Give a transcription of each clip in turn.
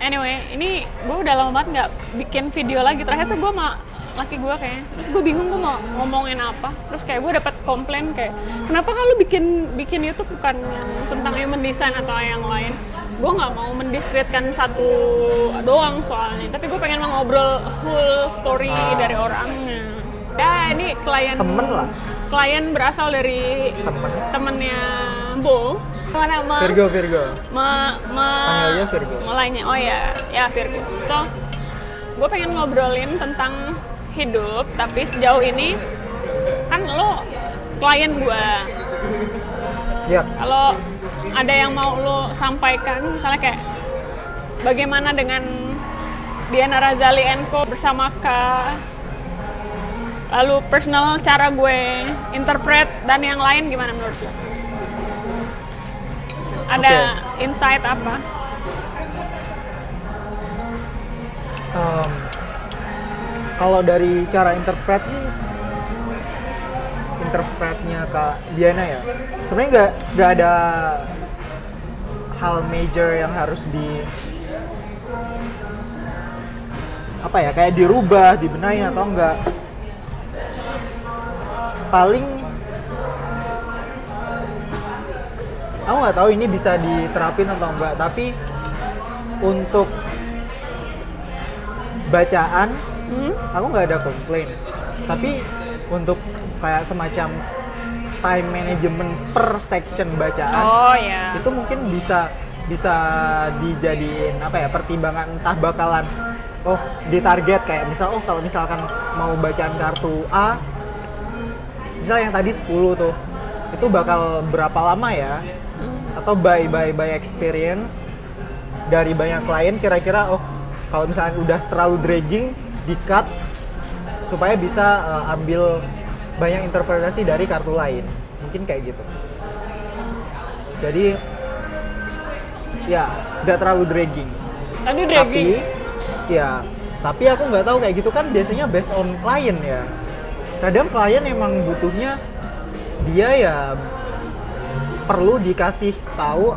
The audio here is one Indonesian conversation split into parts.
Anyway, ini gue udah lama banget nggak bikin video lagi. Terakhir tuh gue sama laki gue kayaknya. Terus gue bingung gue mau ngomongin apa. Terus kayak gue dapet komplain kayak, kenapa kalau bikin YouTube bukan yang tentang human design atau yang lain? Gue nggak mau mendiskreditkan satu doang soalnya. Tapi gue pengen ngobrol whole story dari orangnya. Ya ini klien. Temen lah. Klien berasal dari temennya Bo. Mana Virgo. Panggilnya Virgo. Mulainya, oh ya Virgo. So, gue pengen ngobrolin tentang hidup, tapi sejauh ini kan lo klien gue. Yap. Kalau ada yang mau lo sampaikan, misalnya kayak bagaimana dengan Diana Razali & Co bersama Kak, lalu personal cara gue interpret dan yang lain gimana menurut lo? Ada insight apa? Kalau dari cara interpretnya Kak Diana ya, sebenarnya nggak ada hal major yang harus kayak dirubah, dibenahin atau enggak. Paling aku nggak tahu ini bisa diterapin atau enggak, tapi untuk bacaan aku nggak ada komplain. Tapi untuk kayak semacam time management per section bacaan, itu mungkin bisa dijadiin pertimbangan, entah bakalan ditarget kayak kalau misalkan mau bacaan kartu A, misal yang tadi 10 tuh, itu bakal berapa lama ya? Atau by experience dari banyak klien, kira-kira kalau misalnya udah terlalu dragging, di-cut supaya bisa ambil banyak interpretasi dari kartu lain, mungkin kayak gitu. Jadi ya nggak terlalu dragging. Tapi aku nggak tahu kayak gitu kan biasanya based on klien ya. Kadang klien emang butuhnya dia ya perlu dikasih tahu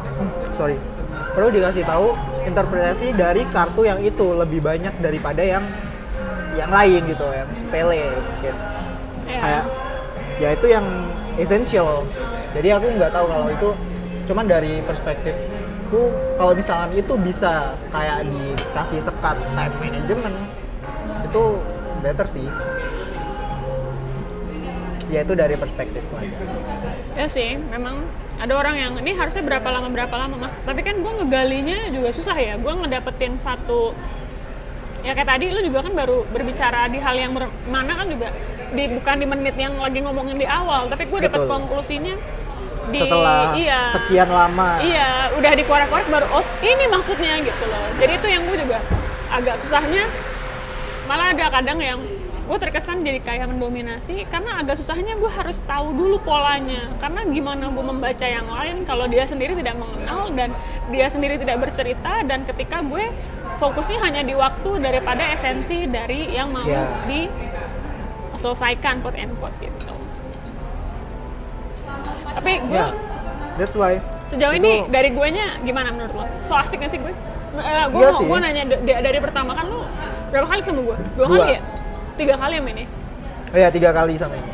interpretasi dari kartu yang itu lebih banyak daripada yang lain gitu, yang sepele mungkin. Kayak ya itu yang essential. Jadi aku nggak tahu kalau itu, cuman dari perspektifku kalau misalkan itu bisa kayak dikasih sekat time management, itu better sih. Ya itu dari perspektifku aja. Ya sih, memang ada orang yang ini harusnya berapa lama mas. Tapi kan gue ngegalinya juga susah ya. Gue ngedapetin satu, ya kayak tadi lu juga kan baru berbicara di hal yang mana kan juga bukan di menit yang lagi ngomongin di awal, tapi gue dapet konklusinya setelah sekian lama. Iya, udah dikorek-korek baru ini maksudnya gitu loh. Jadi itu yang gue juga agak susahnya. Malah ada kadang yang gue terkesan jadi kayak mendominasi karena agak susahnya gue harus tahu dulu polanya. Karena gimana gue membaca yang lain kalau dia sendiri tidak mengenal dan dia sendiri tidak bercerita, dan ketika gue fokusnya hanya di waktu daripada esensi dari yang mau diselesaikan quote and quote gitu. Tapi gue that's why sejauh ini dari guenya gimana menurut lo? So asik gak sih gue? Gue nanya dari pertama kan lo berapa kali ketemu gue? 2 kali ya? 3 kali sama ini? Oh iya, 3 kali sama ini.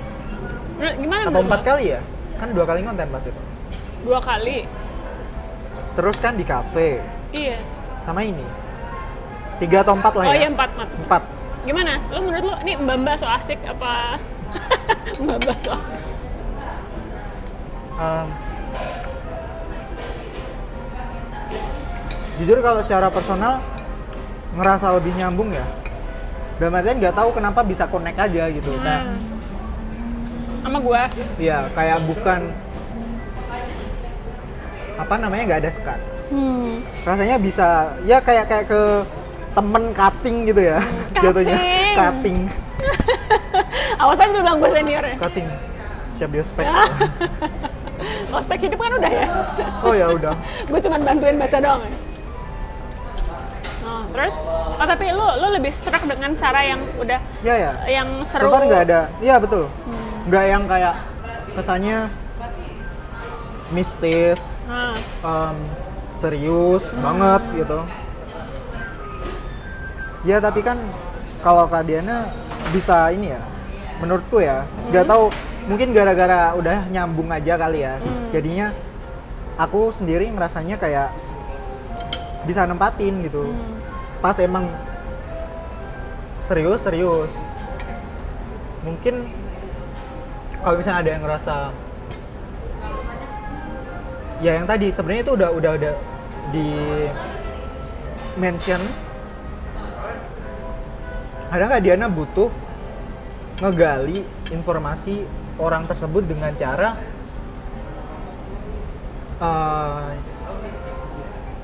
Gimana atau 4 kali ya? Kan 2 kali konten pas itu. 2 kali. Terus kan di kafe. Iya. Sama ini. 3 atau 4 lah ya? Oh iya, 4. Gimana? Lo menurut lo ini mbak-mbak so asik apa? Mbak-mbak so asik. Jujur kalau secara personal ngerasa lebih nyambung ya. Dalam artian nggak tahu kenapa bisa connect aja gitu. Kayak sama gua. Iya, kayak bukan nggak ada sekat. Rasanya bisa ya kayak ke temen cutting gitu ya. Jatuhnya cutting. Awas aja lu bilang gua senior ya. Cutting. Siap di ospek. Ospek hidup kan udah ya. Oh ya udah. Gua cuma bantuin baca doang ya. Terus, tapi lu lebih struck dengan cara yang udah yang seru. So far nggak ada, iya betul. Nggak yang kayak kesannya mistis, serius banget gitu. Ya tapi kan kalau Kak Diana bisa ini ya, menurutku ya, nggak tahu mungkin gara-gara udah nyambung aja kali ya. Jadinya aku sendiri ngerasanya kayak bisa nempatin gitu. Pas emang serius. Mungkin kalau misalnya ada yang ngerasa ya yang tadi sebenarnya itu udah di mention, ada nggak Diana butuh ngegali informasi orang tersebut dengan cara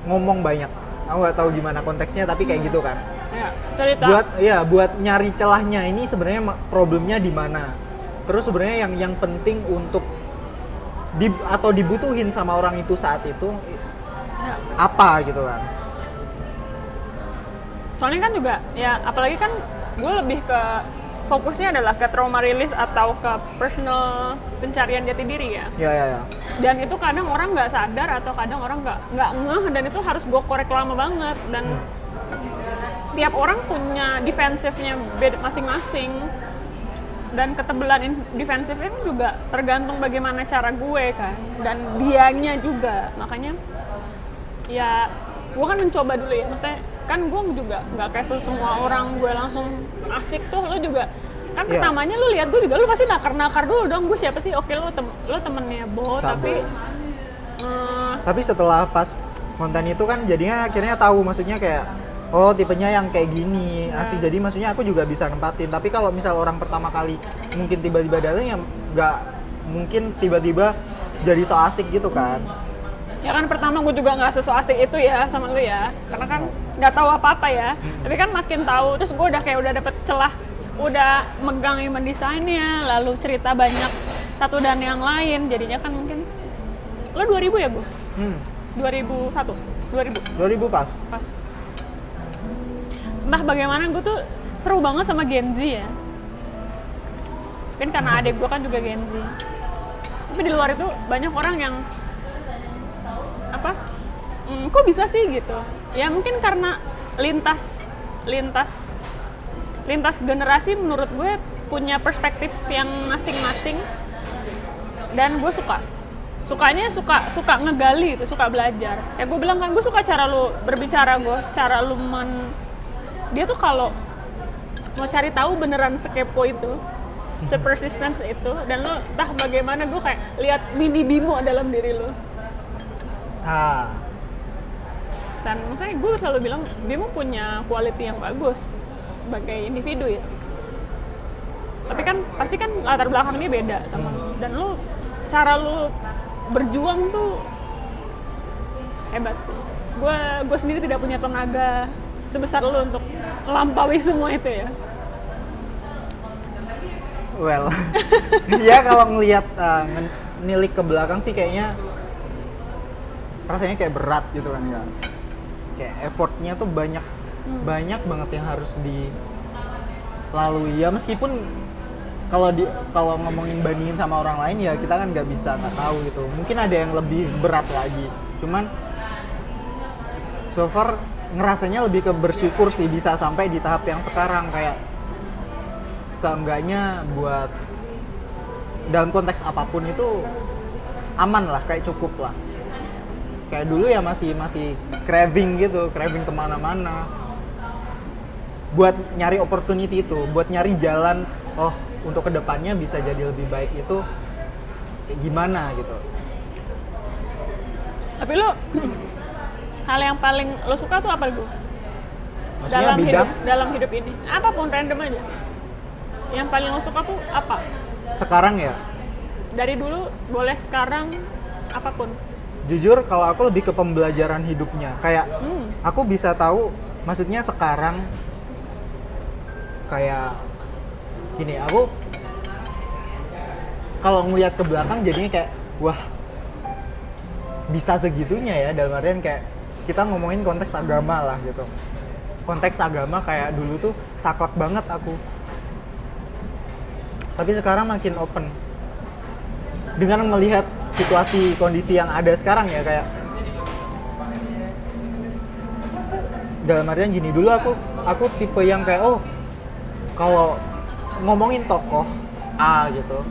ngomong banyak. Aku nggak tahu gimana konteksnya tapi kayak gitu kan. Ya, cerita. Buat nyari celahnya ini sebenarnya problemnya di mana. Terus sebenarnya yang penting untuk atau dibutuhin sama orang itu saat itu Ya. apa gitu kan. Soalnya kan juga ya apalagi kan gue lebih ke fokusnya adalah ke trauma release atau ke personal pencarian jati diri ya. Ya. Dan itu kadang orang nggak sadar atau kadang orang nggak ngeh, dan itu harus gue korek lama banget. Dan tiap orang punya defensifnya masing-masing, dan ketebalan defensifnya juga tergantung bagaimana cara gue kan, dan dianya juga. Makanya ya gue kan mencoba dulu ya, maksudnya kan gue juga nggak kayak semua orang gue langsung asik tuh. Lo juga kan pertamanya lo lihat gue juga, lo pasti nakar dulu dong, gue siapa sih. Oke, lo temennya Bo, tapi setelah pas konten itu kan jadinya akhirnya tahu, maksudnya kayak oh tipenya yang kayak gini asik. Jadi maksudnya aku juga bisa nempatin. Tapi kalau misal orang pertama kali mungkin tiba-tiba datang, ya nggak mungkin tiba-tiba jadi so asik gitu kan. Ya kan pertama gue juga nggak so asik itu ya sama lu ya, karena kan nggak tahu apa-apa ya. Tapi kan makin tahu, terus gue udah dapet celah, udah megang human design-nya, lalu cerita banyak satu dan yang lain. Jadinya kan mungkin lo 2000 ya gue? 2000 pas. Entah bagaimana gue tuh seru banget sama Gen Z ya. Mungkin karena adik gue kan juga Gen Z. Tapi di luar itu banyak orang yang kok bisa sih gitu. Ya mungkin karena lintas generasi menurut gue punya perspektif yang masing-masing. Dan gue sukanya suka ngegali itu, suka belajar. Ya gue bilang kan, gue suka cara lu berbicara, cara lu dia tuh kalau mau cari tahu beneran sekepo itu, sepersisten itu, dan lo entah bagaimana gue kayak lihat mini Bimo dalam diri lo. Dan maksudnya gue selalu bilang Bimo punya quality yang bagus sebagai individu ya. Tapi kan pasti kan latar belakangnya beda sama lo, dan lo cara lo berjuang tuh hebat sih. Gue sendiri tidak punya tenaga sebesar lo untuk melampaui semua itu ya. Well, ya kalau ngelihat nilik ke belakang sih kayaknya rasanya kayak berat gitu kan ya. Kayak effortnya tuh banyak banget yang harus dilalui ya, meskipun kalau ngomongin bandingin sama orang lain ya kita kan nggak tahu gitu. Mungkin ada yang lebih berat lagi. Cuman so far ngerasanya lebih ke bersyukur sih bisa sampai di tahap yang sekarang, kayak seenggaknya buat dalam konteks apapun itu aman lah, kayak cukup lah. Kayak dulu ya masih craving gitu, craving kemana-mana buat nyari opportunity itu, buat nyari jalan untuk kedepannya bisa jadi lebih baik itu gimana gitu. Tapi lo hal yang paling lo suka tuh apa gue? Dalam hidup ini, apapun random aja. Yang paling lo suka tuh apa? Sekarang ya? Dari dulu boleh, sekarang apapun. Jujur kalau aku lebih ke pembelajaran hidupnya. Kayak aku bisa tahu, maksudnya sekarang kayak gini, aku kalau ngeliat ke belakang jadinya kayak wah bisa segitunya ya, dalam artian kayak kita ngomongin konteks agama lah gitu. Konteks agama kayak dulu tuh saklek banget aku. Tapi sekarang makin open. Dengan melihat situasi kondisi yang ada sekarang ya, kayak dalam artian gini, dulu aku tipe yang kayak kalau ngomongin tokoh A gitu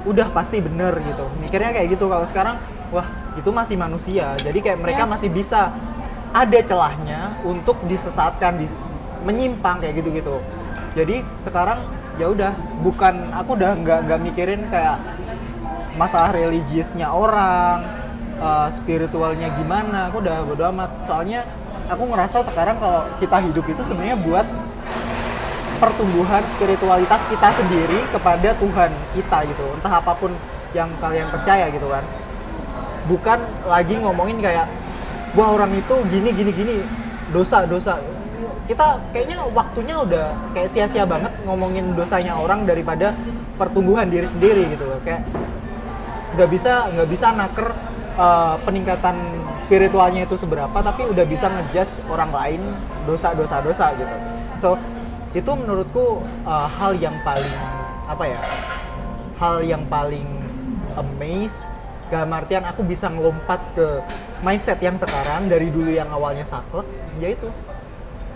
udah pasti bener gitu, mikirnya kayak gitu. Kalau sekarang wah itu masih manusia, jadi kayak mereka masih bisa ada celahnya untuk disesatkan, menyimpang kayak gitu. Jadi sekarang ya udah, aku udah nggak mikirin kayak masalah religiusnya orang, spiritualnya gimana, aku udah bodo amat. Soalnya aku ngerasa sekarang kalau kita hidup itu sebenarnya buat pertumbuhan spiritualitas kita sendiri kepada Tuhan kita gitu, entah apapun yang kalian percaya gitu kan. Bukan lagi ngomongin kayak wah orang itu gini dosa. Kita kayaknya waktunya udah kayak sia-sia banget ngomongin dosanya orang daripada pertumbuhan diri sendiri gitu loh. Kayak nggak bisa naker peningkatan spiritualnya itu seberapa, tapi udah bisa ngejudge orang lain dosa gitu. So itu menurutku hal yang paling amaze, dalam artian aku bisa ngelompat ke mindset yang sekarang dari dulu yang awalnya saklek, yaitu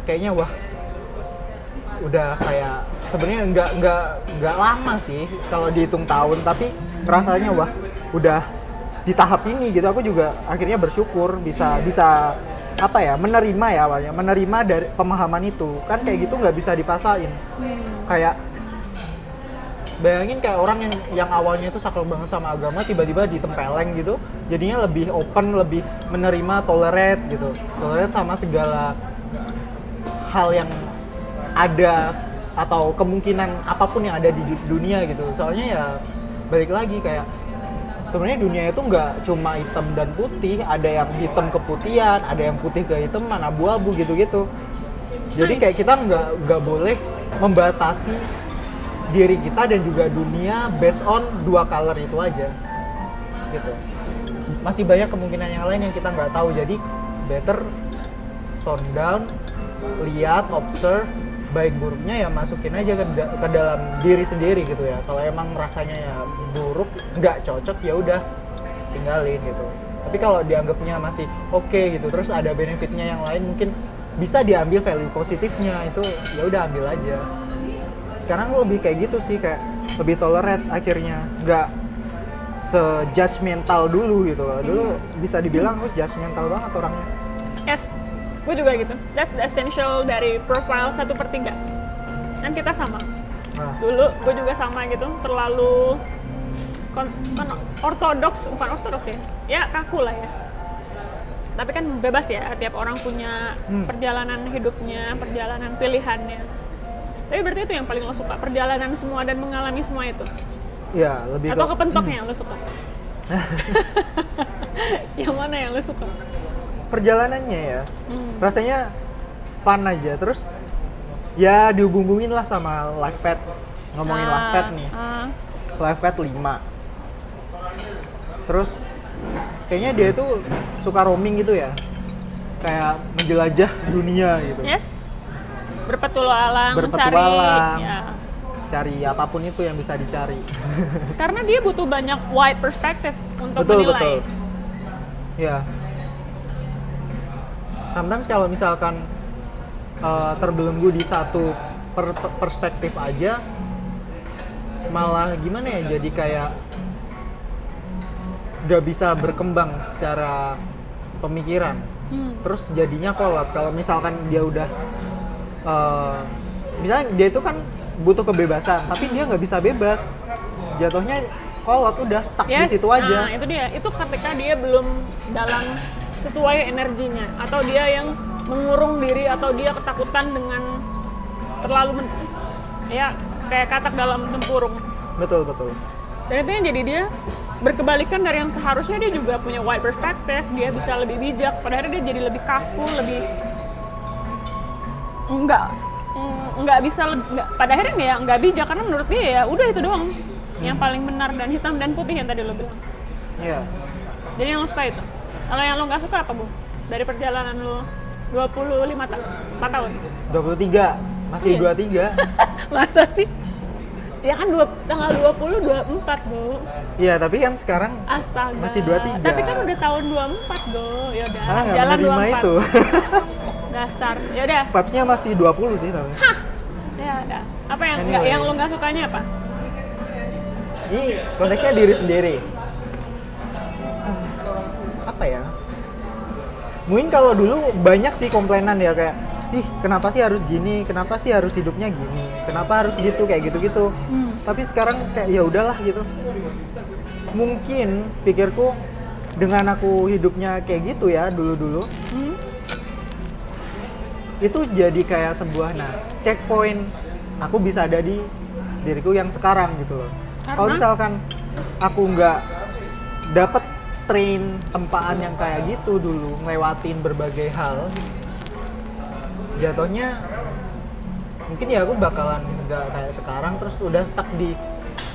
kayaknya wah udah kayak sebenarnya nggak lama sih kalau dihitung tahun, tapi rasanya wah udah di tahap ini gitu. Aku juga akhirnya bersyukur bisa menerima dari pemahaman itu kan. Kayak gitu nggak bisa dipasain. Kayak bayangin kayak orang yang awalnya itu saklek banget sama agama, tiba-tiba ditempeleng gitu, jadinya lebih open, lebih menerima, tolerate sama segala hal yang ada atau kemungkinan apapun yang ada di dunia gitu. Soalnya ya balik lagi kayak sebenarnya dunia itu nggak cuma hitam dan putih, ada yang hitam keputihan, ada yang putih kehitaman, abu-abu gitu. Jadi kayak kita nggak boleh membatasi diri kita dan juga dunia based on dua color itu aja gitu. Masih banyak kemungkinan yang lain yang kita nggak tahu, jadi better tone down, lihat, observe, baik buruknya ya masukin aja ke dalam diri sendiri gitu ya. Kalau emang rasanya ya buruk, nggak cocok, ya udah tinggalin gitu. Tapi kalau dianggapnya masih oke gitu, terus ada benefitnya yang lain, mungkin bisa diambil value positifnya, itu ya udah ambil aja. Sekarang lebih kayak gitu sih, kayak lebih tolerate akhirnya, nggak se-judgmental dulu gitu. Dulu bisa dibilang judgmental banget orangnya. Yes, gue juga gitu. That's the essential dari profile 1/3. Kan kita sama. Dulu gue juga sama gitu, terlalu bukan ortodoks ya. Ya kaku lah ya. Tapi kan bebas ya, tiap orang punya perjalanan hidupnya, perjalanan pilihannya. Tapi berarti itu yang paling lo suka, perjalanan semua dan mengalami semua itu? Iya, lebih atau kepentoknya yang lo suka? Yang mana yang lo suka? Perjalanannya ya, rasanya fun aja. Terus ya dihubung-hubungin lah sama LivePad. Ngomongin LivePad nih, LivePad 5. Terus kayaknya dia itu suka roaming gitu ya, kayak menjelajah dunia gitu. Yes, berpetualang, cari apapun itu yang bisa dicari. Karena dia butuh banyak wide perspective untuk menilai. Betul. Ya. Sometimes kalau misalkan terbelenggu di satu perspektif aja, malah gimana ya, jadi kayak gak bisa berkembang secara pemikiran. Terus jadinya kolot. Kalau misalkan dia udah misalnya dia itu kan butuh kebebasan, tapi dia nggak bisa bebas, jatuhnya kolot, udah stuck di situ aja. Itu dia, itu ketika dia belum dalam sesuai energinya, atau dia yang mengurung diri, atau dia ketakutan dengan terlalu kayak katak dalam tempurung. Betul. Dan itu yang jadi dia berkebalikan dari yang seharusnya dia juga punya wide perspective, dia bisa lebih bijak, padahal dia jadi lebih kaku, lebih nggak bisa, pada akhirnya ya nggak bijak, karena menurut dia ya udah itu doang yang paling benar, dan hitam dan putih yang tadi lo bilang. Iya. Jadi yang lo suka itu. Kalau yang lo nggak suka apa, Bu? Dari perjalanan lo 4 tahun? 23, masih 23. Masa sih? Ya kan tanggal 20, 24, Bu. Iya, tapi kan sekarang Astaga. masih 23. Tapi kan udah tahun 24, Bu. Yaudah, jalan jalan 24. Itu. Dasar. Ya udah. Vibes-nya masih 20 sih tapi. Ya udah. Apa yang Anyway. yang lu nggak sukanya apa? Ini konteksnya diri sendiri. Apa ya? Mungkin kalau dulu banyak sih komplainan ya kayak, ih kenapa sih harus gini, kenapa sih harus hidupnya gini, kenapa harus gitu kayak gitu-gitu. Tapi sekarang kayak ya udahlah gitu. Mungkin pikirku dengan aku hidupnya kayak gitu ya dulu-dulu, itu jadi kayak sebuah checkpoint aku bisa ada di diriku yang sekarang gitu loh. Kalau misalkan aku nggak dapet train tempaan yang kayak gitu dulu, ngelewatin berbagai hal, jatuhnya mungkin ya aku bakalan nggak kayak sekarang terus udah stuck di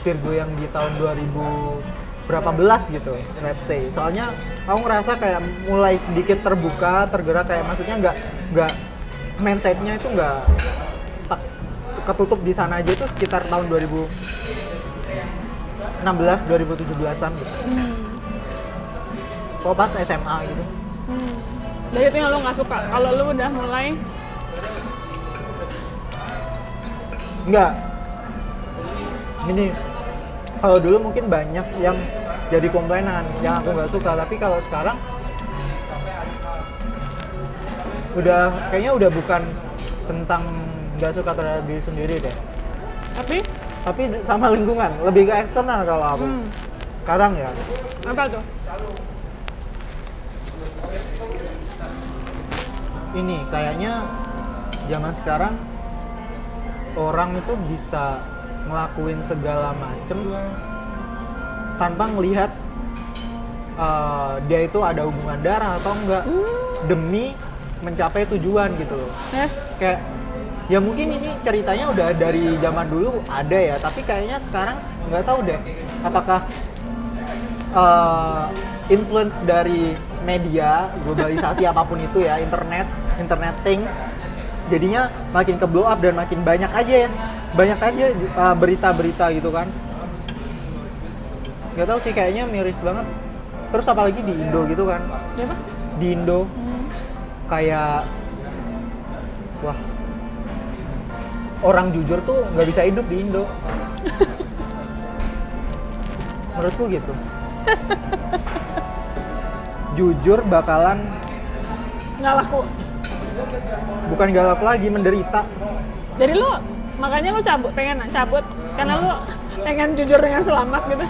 Virgo yang di tahun 2000 berapa belas gitu, let's say. Soalnya aku ngerasa kayak mulai sedikit terbuka, tergerak, kayak maksudnya nggak mindsetnya itu nggak stuck ketutup di sana aja, itu sekitar tahun 2016 2017an gitu. Kok pas SMA gitu. Dari itu yang lo nggak suka. Kalau lo udah mulai Enggak. Gini, kalau dulu mungkin banyak yang jadi komplainan yang aku nggak suka, tapi kalau sekarang kayaknya udah bukan tentang nggak suka terhadap diri sendiri deh. Tapi sama lingkungan, lebih ke eksternal kalau aku. Sekarang ya. apa tuh? Ini kayaknya zaman sekarang orang itu bisa ngelakuin segala macem tanpa ngelihat dia itu ada hubungan darah atau enggak, demi mencapai tujuan gitu loh. Yes. Kayak ya mungkin ini ceritanya udah dari zaman dulu ada ya, tapi kayaknya sekarang nggak tahu deh apakah influence dari media, globalisasi apapun itu ya, internet things, jadinya makin ke blow up dan makin banyak aja berita-berita gitu kan. Nggak tahu sih, kayaknya miris banget. Terus apalagi di Indo gitu kan. Ya apa? Di Indo kayak wah, orang jujur tuh nggak bisa hidup di Indo. Menurutku gitu. Jujur bakalan Nggak laku. bukan gak laku lagi, menderita. Jadi lo makanya lo pengen cabut karena lo pengen jujur dengan selamat gitu.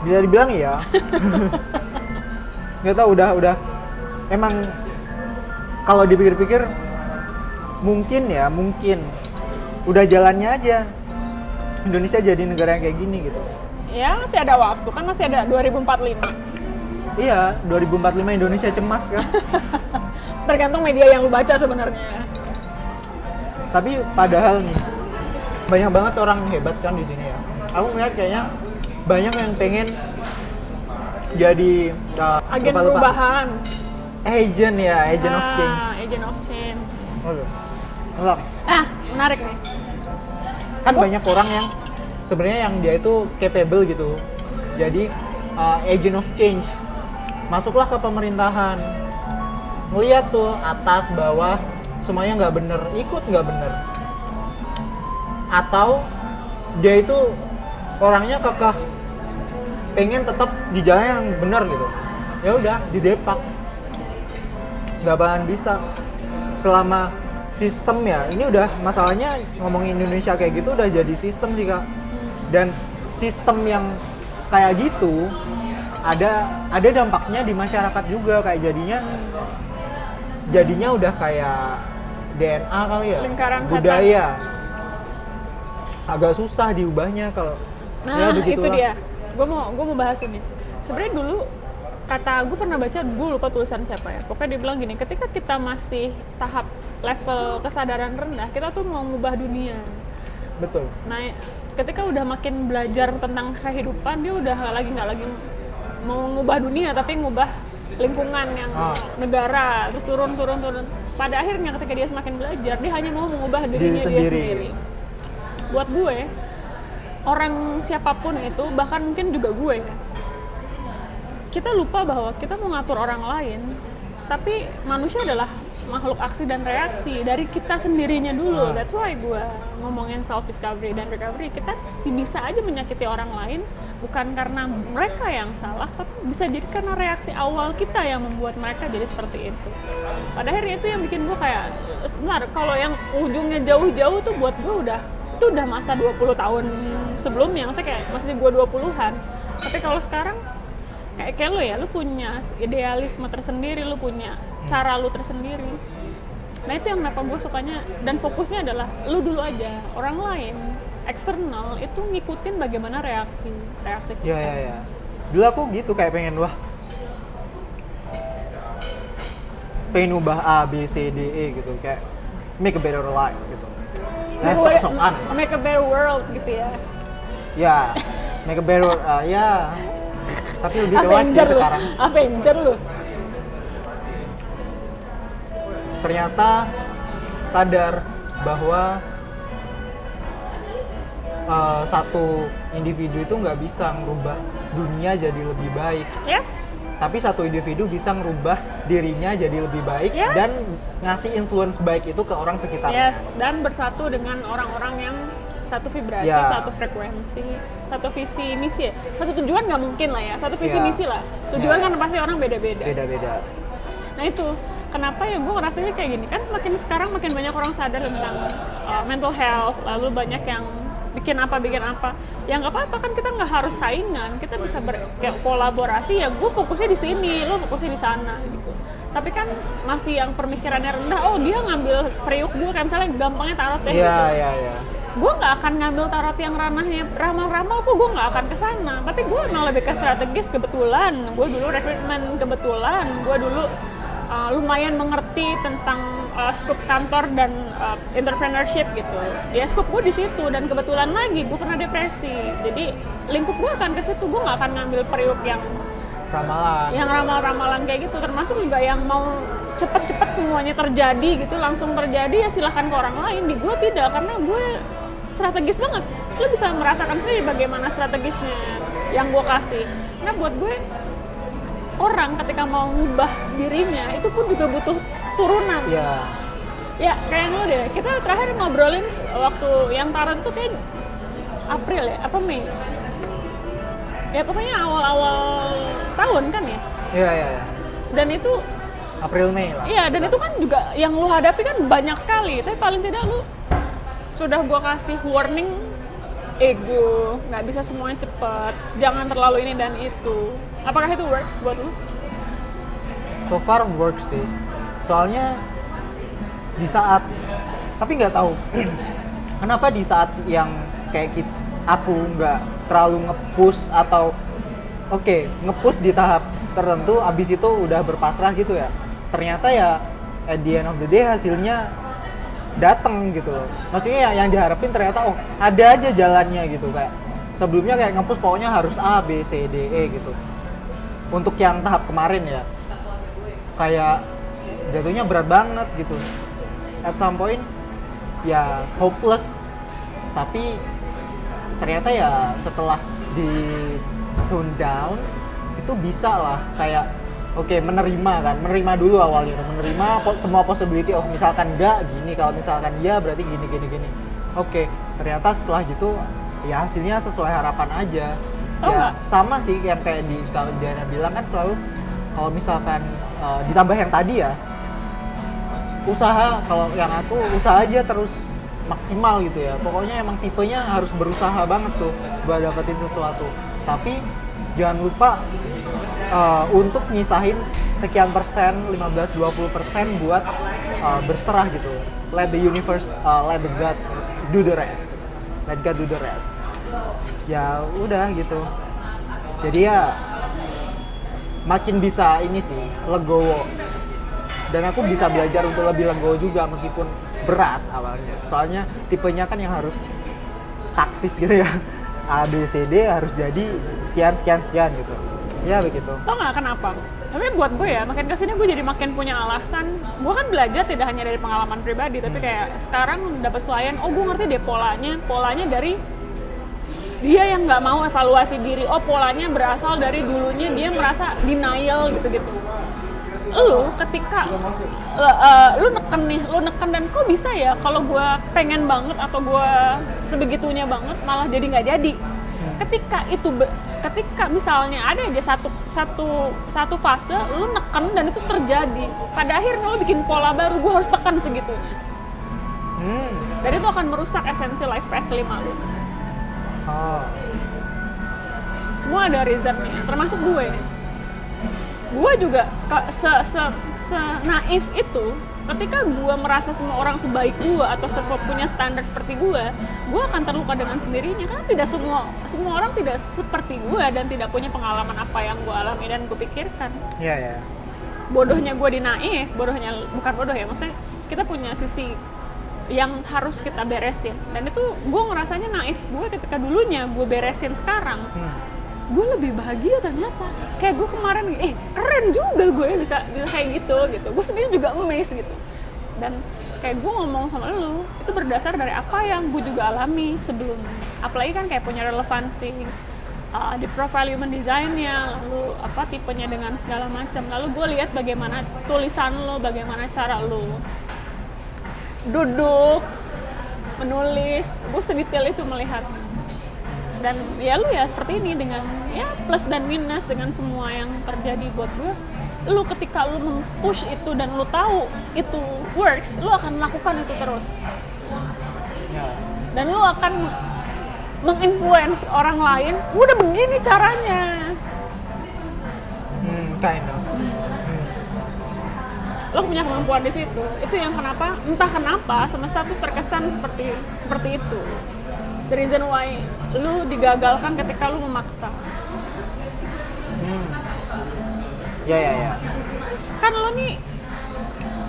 Bisa dibilang iya. Nggak tahu, udah emang kalau dipikir-pikir mungkin udah jalannya aja Indonesia jadi negara yang kayak gini gitu. Ya masih ada waktu kan, masih ada 2045. Iya, 2045 Indonesia cemas kan. Tergantung media yang lu baca sebenarnya. Tapi padahal nih banyak banget orang hebat kan di sini ya. Aku ngeliat kayaknya banyak yang pengen jadi Agen perubahan. Agent of change. Agent of change. Enggak. Menarik nih. Kan banyak orang yang sebenarnya yang dia itu capable gitu. Jadi agent of change. Masuklah ke pemerintahan. Ngeliat tuh atas bawah semuanya nggak bener, ikut nggak bener. Atau dia itu orangnya kekeh pengen tetap di jalan yang benar gitu. Ya udah, didepak. Nggak bakalan bisa selama sistem ya. Ini udah masalahnya, ngomongin Indonesia kayak gitu udah jadi sistem sih Kak. Dan sistem yang kayak gitu ada dampaknya di masyarakat juga, kayak jadinya udah kayak DNA kali ya, lingkaran budaya setan. Agak susah diubahnya kalau ya itu begitulah. dia. Gue mau bahas ini. Sebenarnya dulu gue pernah baca, gue lupa tulisan siapa ya. Pokoknya dia bilang gini, ketika kita masih tahap level kesadaran rendah, kita tuh mau ngubah dunia. Betul. Nah, ketika udah makin belajar tentang kehidupan, dia udah nggak lagi mau ngubah dunia, tapi ngubah lingkungan yang negara, terus turun. Pada akhirnya ketika dia semakin belajar, dia hanya mau mengubah dirinya dia sendiri. Buat gue, orang siapapun itu, bahkan mungkin juga gue ya, kita lupa bahwa kita mau ngatur orang lain, tapi manusia adalah makhluk aksi dan reaksi dari kita sendirinya dulu. That's why gue ngomongin self discovery dan recovery. Kita bisa aja menyakiti orang lain bukan karena mereka yang salah, tapi bisa jadi karena reaksi awal kita yang membuat mereka jadi seperti itu. Pada akhirnya itu yang bikin gue kayak, sebenarnya kalau yang ujungnya jauh-jauh tuh buat gue itu udah masa 20 tahun sebelumnya, maksudnya kayak masih gue 20-an. Tapi kalau sekarang kayak lo ya, lo punya idealisme tersendiri, lo punya cara lo tersendiri. Nah itu yang kenapa gue sukanya, dan fokusnya adalah lo dulu aja, orang lain eksternal itu ngikutin bagaimana reaksi kita. Iya. Dulu aku gitu kayak pengen ubah A, B, C, D, E gitu, kayak make a better life gitu. Nah, sok-sokan. Make a better world gitu ya. Ya, make a better ya. Tapi lebih ke life sih sekarang. Avenger lu. Ternyata sadar bahwa satu individu itu nggak bisa merubah dunia jadi lebih baik. Yes. Tapi satu individu bisa merubah dirinya jadi lebih baik, Yes. dan ngasih influence baik itu ke orang sekitarnya. Yes, dan bersatu dengan orang-orang yang satu vibrasi, Ya. satu frekuensi, satu visi misi ya. Satu tujuan nggak mungkin lah ya, satu visi Ya. misi lah. Tujuan Ya. kan pasti orang beda-beda. Beda-beda. Nah itu, kenapa ya gue ngerasanya kayak gini, kan semakin sekarang makin banyak orang sadar tentang mental health, lalu banyak yang bikin apa, ya nggak apa-apa kan, kita nggak harus saingan, kita bisa berkolaborasi, ya gue fokusnya di sini, lo fokusnya di sana gitu. Tapi kan masih yang pemikirannya rendah, oh dia ngambil periuk gue, kayak misalnya gampangnya tarot ya gitu. Iya. Gue nggak akan ngambil tarot yang ranahnya ramal-ramal kok, gue nggak akan kesana. Tapi gue emang lebih ke strategis, kebetulan gue dulu rekrutmen, kebetulan gue dulu lumayan mengerti tentang scope kantor dan entrepreneurship gitu. Ya scope gue di situ, dan kebetulan lagi gue pernah depresi. Jadi lingkup gue akan ke situ, gue nggak akan ngambil periuk yang Ramalan. yang ramal-ramalan kayak gitu. Termasuk juga yang mau cepet-cepet semuanya terjadi gitu, langsung terjadi, ya silahkan ke orang lain. Di gue tidak, karena gue strategis banget. Lo bisa merasakan sendiri bagaimana strategisnya yang gue kasih. Nah buat gue, orang ketika mau ngubah dirinya itu pun juga butuh turunan. Iya. Ya kayak lo deh, kita terakhir ngobrolin waktu yang tarot itu kayak April ya, apa Mei? Ya pokoknya awal-awal tahun kan ya. Iya. Dan itu, April Mei lah. iya, dan itu kan juga yang lo hadapi kan banyak sekali. Tapi paling tidak lo sudah gua kasih warning, ego, nggak bisa semuanya cepet, jangan terlalu ini dan itu. Apakah itu works buat lo? So far works sih. Soalnya di saat, tapi nggak tahu kenapa di saat yang kayak aku nggak terlalu nge-push atau nge-push di tahap tertentu, abis itu udah berpasrah gitu ya. Ternyata ya at the end of the day hasilnya dateng gitu loh. Maksudnya yang diharapin ternyata ada aja jalannya gitu. Kayak sebelumnya kayak nge-push pokoknya harus A, B, C, D, E gitu. Untuk yang tahap kemarin ya, kayak jatuhnya berat banget gitu. At some point ya hopeless, tapi ternyata ya setelah di tone down itu bisa lah kayak menerima dulu awalnya, menerima semua possibility. Misalkan enggak gini, kalau misalkan iya berarti gini. Ternyata setelah gitu ya hasilnya sesuai harapan aja. Ya sama sih yang kayak kalau Diana bilang kan, selalu kalau misalkan ditambah yang tadi ya, usaha. Kalau yang aku usaha aja terus maksimal gitu ya. Pokoknya emang tipenya harus berusaha banget tuh buat dapetin sesuatu. Tapi jangan lupa untuk nyisahin sekian persen, 15-20% buat berserah gitu. Let the universe, let the God do the rest. Let God do the rest. Ya udah gitu. Jadi ya makin bisa ini sih, legowo. Dan aku bisa belajar untuk lebih legowo juga meskipun berat awalnya. Soalnya tipenya kan yang harus taktis gitu ya. A, B, C, D harus jadi sekian gitu. Ya begitu. Tau nggak kenapa? Tapi buat gue ya, makin kesini gue jadi makin punya alasan. Gue kan belajar tidak hanya dari pengalaman pribadi, tapi kayak sekarang dapat klien, gue ngerti deh polanya dari dia yang nggak mau evaluasi diri. Oh, polanya berasal dari dulunya dia merasa denial gitu-gitu. Lu ketika lu neken dan kok bisa ya kalau gue pengen banget atau gue sebegitunya banget malah jadi nggak jadi. Ketika misalnya ada aja satu fase lu neken dan itu terjadi, pada akhirnya lu bikin pola baru, gue harus tekan segitunya. Dan itu akan merusak esensi life path 5 lu. Semua ada reasonnya, termasuk gue. Gue juga naif itu, ketika gue merasa semua orang sebaik gue atau punya standar seperti gue akan terluka dengan sendirinya, karena tidak semua orang tidak seperti gue dan tidak punya pengalaman apa yang gue alami dan gue pikirkan. Iya. Bodohnya gue di naif, bukan bodoh ya, maksudnya kita punya sisi yang harus kita beresin, dan itu gue ngerasanya naif gue ketika dulunya gue beresin sekarang. Gue lebih bahagia ternyata. Kayak gue kemarin, keren juga gue bisa kayak gitu. Gue sendiri juga amazed gitu. Dan kayak gue ngomong sama lu, itu berdasar dari apa yang gue juga alami sebelum. Apalagi kan kayak punya relevansi di profile human design-nya, lalu apa tipenya dengan segala macam. Lalu gue lihat bagaimana tulisan lo, bagaimana cara lo duduk, menulis. Gue sedetail itu melihat. Dan ya lu ya seperti ini, dengan ya plus dan minus dengan semua yang terjadi buat gue. Lu ketika lu mempush itu dan lu tahu itu works, lu akan lakukan itu terus. Dan lu akan menginfluence orang lain, udah begini caranya. Kind of. Lo punya kemampuan di situ. Itu yang entah kenapa semesta tuh terkesan seperti itu. The reason why lu digagalkan ketika lu memaksa. Ya. Kan lo nih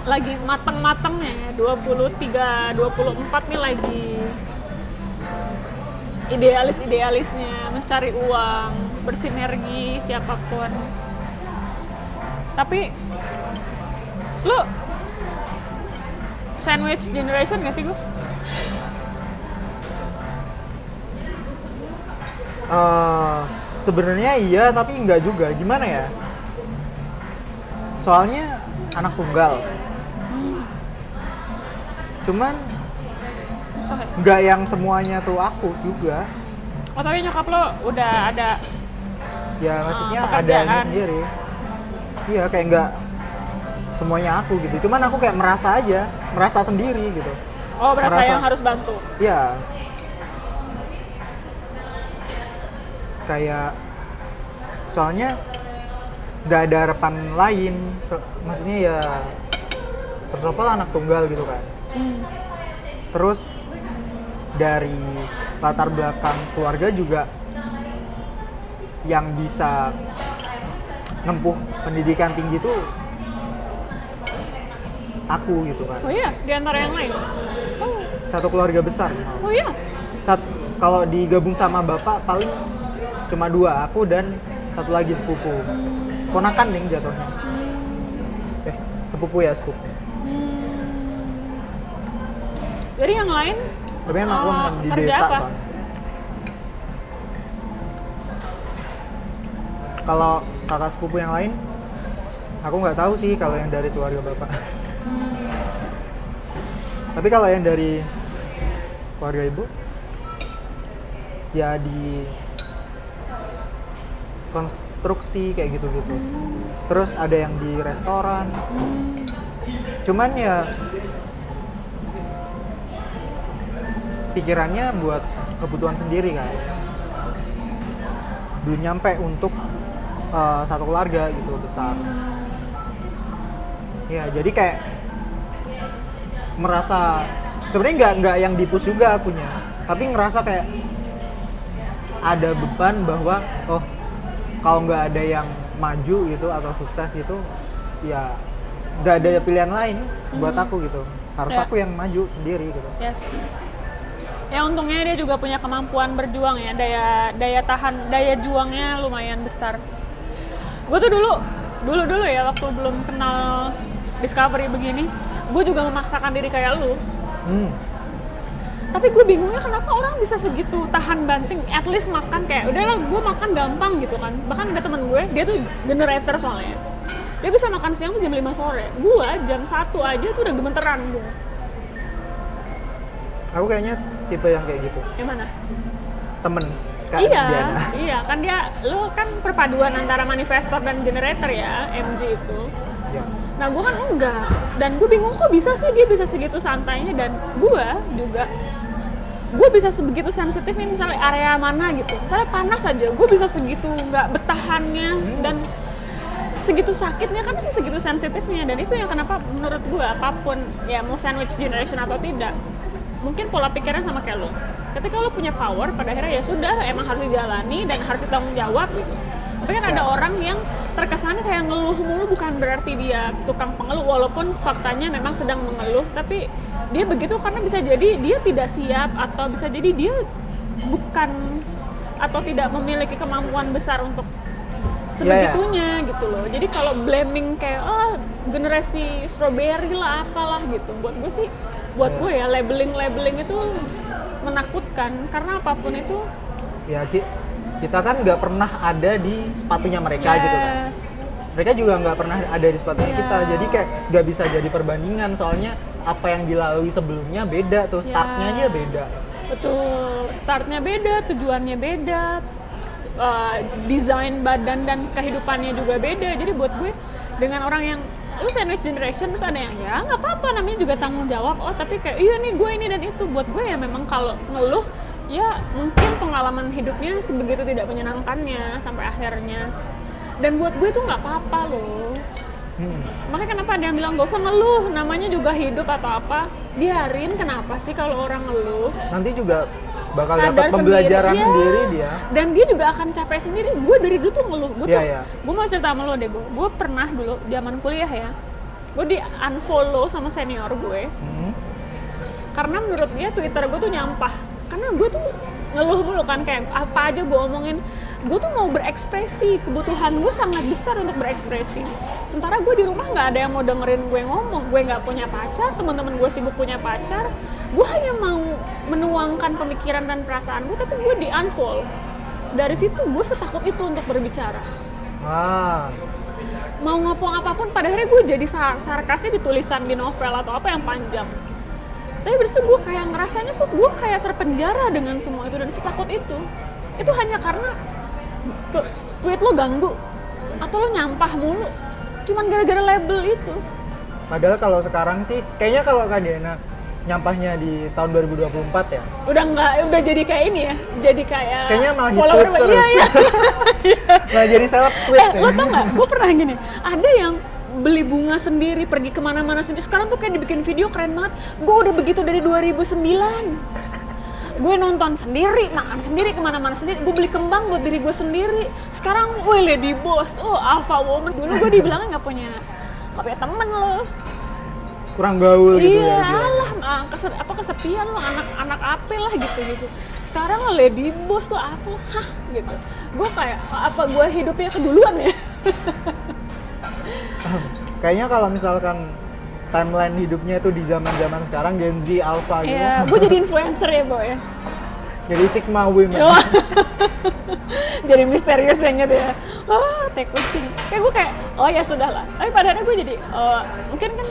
lagi matang-matangnya ya, 23, 24 nih lagi idealis-idealisnya, mencari uang, bersinergi siapapun. Tapi lo sandwich generation gak sih gue? Sebenarnya iya, tapi enggak juga. Gimana ya? Soalnya anak tunggal. Cuman enggak yang semuanya tuh aku juga. Oh, tapi nyokap lo udah ada. Ya maksudnya ada ini sendiri. Iya, kayak enggak semuanya aku gitu. Cuman aku kayak merasa sendiri gitu. Oh, merasa yang harus bantu. Iya. Kayak soalnya nggak ada harapan lain, maksudnya ya first of all anak tunggal gitu kan. Terus dari latar belakang keluarga juga yang bisa nempuh pendidikan tinggi tuh aku gitu kan. Oh iya, di antara yang lain. Satu keluarga besar. Oh iya. Kalau digabung sama bapak paling cuma 2, aku dan satu lagi sepupu. Ponakan nih jatuhnya. Sepupu. Jadi yang lain? Tapi emang aku di desa apa? soalnya. Kalau kakak sepupu yang lain, aku nggak tahu sih kalau yang dari keluarga bapak. Tapi kalau yang dari keluarga ibu, ya di konstruksi kayak gitu-gitu. Terus ada yang di restoran. Cuman ya pikirannya buat kebutuhan sendiri kan. Belum nyampe untuk satu keluarga gitu besar. Ya jadi kayak merasa sebenarnya nggak yang dipus juga akunya, tapi ngerasa kayak ada beban bahwa kalau nggak ada yang maju gitu atau sukses gitu, ya nggak ada pilihan lain buat aku gitu. Harus aku yang maju sendiri gitu. Yes. Ya untungnya dia juga punya kemampuan berjuang ya, daya juangnya lumayan besar. Gue tuh dulu ya waktu belum kenal Discovery begini, gue juga memaksakan diri kayak lu. Tapi gue bingungnya kenapa orang bisa segitu tahan banting, at least makan kayak udahlah gue makan gampang gitu kan. Bahkan ada teman gue, dia tuh generator soalnya. Dia bisa makan siang tuh jam 5 sore. Gue jam 1 aja tuh udah gemeteran gue. Aku kayaknya tipe yang kayak gitu. Yang mana? Temen Kak Iya, Diana. iya kan lo kan perpaduan antara manifestor dan generator ya, MG itu. Ya. Nah gue kan enggak, dan gue bingung kok bisa sih dia bisa segitu santainya, dan gue juga gue bisa sebegitu sensitifnya misalnya area mana gitu, misalnya panas aja gue bisa segitu nggak bertahannya dan segitu sakitnya karena sih segitu sensitifnya. Dan itu yang kenapa menurut gue apapun ya mau sandwich generation atau tidak, mungkin pola pikirnya sama kayak lo. Ketika lo punya power pada akhirnya ya sudah emang harus dijalani dan harus ditanggung jawab gitu. Tapi kan ada orang yang terkesannya kayak ngeluh mulu, bukan berarti dia tukang pengeluh, walaupun faktanya memang sedang mengeluh, tapi dia begitu karena bisa jadi dia tidak siap, atau bisa jadi dia bukan atau tidak memiliki kemampuan besar untuk sebegitunya gitu loh. Jadi kalau blaming kayak generasi strawberry lah apalah gitu, buat gue sih, buat gue ya labeling itu menakutkan karena apapun itu Ya kita kan nggak pernah ada di sepatunya mereka gitu kan. Mereka juga nggak pernah ada di sepatunya kita, jadi kayak nggak bisa jadi perbandingan soalnya apa yang dilalui sebelumnya beda tuh, startnya aja beda. Betul, startnya beda, tujuannya beda, desain badan dan kehidupannya juga beda. Jadi buat gue dengan orang yang lu sandwich generation terus ada yang ya nggak apa-apa namanya juga tanggung jawab, tapi kayak iya nih gue ini dan itu, buat gue ya memang kalau ngeluh ya mungkin pengalaman hidupnya sebegitu tidak menyenangkannya sampai akhirnya. Dan buat gue itu nggak apa-apa loh. Makanya kenapa ada yang bilang gak usah ngeluh, namanya juga hidup atau apa, biarin. Kenapa sih kalau orang ngeluh? Nanti juga bakal Sadar dapat pembelajaran sendiri dia. Dan dia juga akan capek sendiri. Gue dari dulu tuh ngeluh. Gue Iya. gue mau cerita sama lo deh, gue pernah dulu zaman kuliah ya, gue di unfollow sama senior gue karena menurut dia Twitter gue tuh nyampah. Karena gue tuh ngeluh mulu kan, kayak apa aja gue omongin. Gue tuh mau berekspresi, kebutuhan gue sangat besar untuk berekspresi. Sementara gue di rumah nggak ada yang mau dengerin gue ngomong. Gue nggak punya pacar, teman-teman gue sibuk punya pacar. Gue hanya mau menuangkan pemikiran dan perasaan gue, tapi gue di unfollow. Dari situ gue setakut itu untuk berbicara. Mau ngomong apapun, pada akhirnya gue jadi sarkasnya di tulisan di novel atau apa yang panjang. Tapi dari situ gue kayak ngerasanya kok gue kayak terpenjara dengan semua itu, dan setakut itu. Itu hanya karena tweet lo ganggu atau lo nyampah mulu, cuman gara-gara label itu. Padahal kalau sekarang sih kayaknya kalau Kak Diana nyampahnya di tahun 2024 ya udah jadi kayak ini ya, jadi kayak kayaknya malah follower hit terus. iya. Malah jadi seleb tweet. Lo tau nggak, gue pernah gini, ada yang beli bunga sendiri, pergi kemana-mana sendiri. Sekarang tuh kayak dibikin video keren banget. Gue udah begitu dari 2009. Gue nonton sendiri, makan sendiri, kemana-mana sendiri. Gue beli kembang buat diri gue sendiri. Sekarang gue lady boss, alpha woman. Dulu gue dibilangnya nggak punya temen lo. Kurang gaul gitu ya. Iyalah, kesepian lo, anak apa lah gitu. Sekarang lo lady boss tuh apa? Hah gitu. Gue kayak apa gue hidupnya keduluan ya? Kayaknya kalau misalkan timeline hidupnya itu di zaman-zaman sekarang Gen Z, Alpha gitu. Iya, gue jadi influencer ya, Bo ya. Jadi Sigma Women. Jadi misterius yang gitu ya. Teh kucing. Kayak gue kayak, ya sudahlah. Tapi pada akhirnya gue jadi, mungkin kan,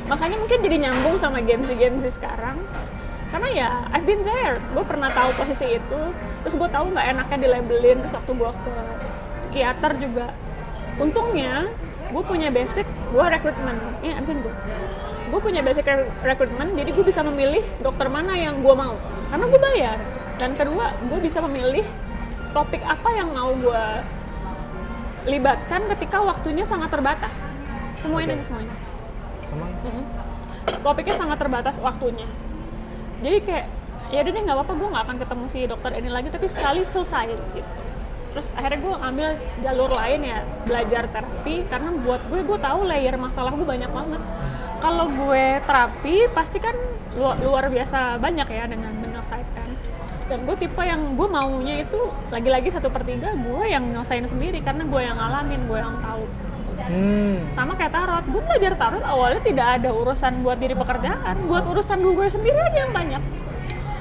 makanya mungkin jadi nyambung sama Gen Z sekarang. Karena ya, I've been there. Gue pernah tahu posisi itu. Terus gue tahu nggak enaknya dilabelin. Terus waktu gue ke psikiater juga. Untungnya, gue punya basic, gue rekrutmen. Iya, abisin gue. Gue punya basic rekrutmen, jadi gue bisa memilih dokter mana yang gue mau. Karena gue bayar. Dan kedua, gue bisa memilih topik apa yang mau gue libatkan ketika waktunya sangat terbatas. Semuanya. Topiknya sangat terbatas waktunya. Jadi kayak, ya udah deh nggak apa-apa, gue nggak akan ketemu si dokter ini lagi, tapi sekali selesai gitu. Terus akhirnya gue ambil jalur lain ya, belajar terapi, karena buat gue tahu layer masalah gue banyak banget. Kalau gue terapi pasti kan luar biasa banyak ya dengan menyelesaikan. Dan gue tipe yang gue maunya itu lagi-lagi 1/3 gue yang nyelesain sendiri, karena gue yang ngalamin, gue yang tahu. Sama kayak tarot, gue belajar tarot awalnya tidak ada urusan buat diri pekerjaan, buat urusan gue sendiri aja yang banyak.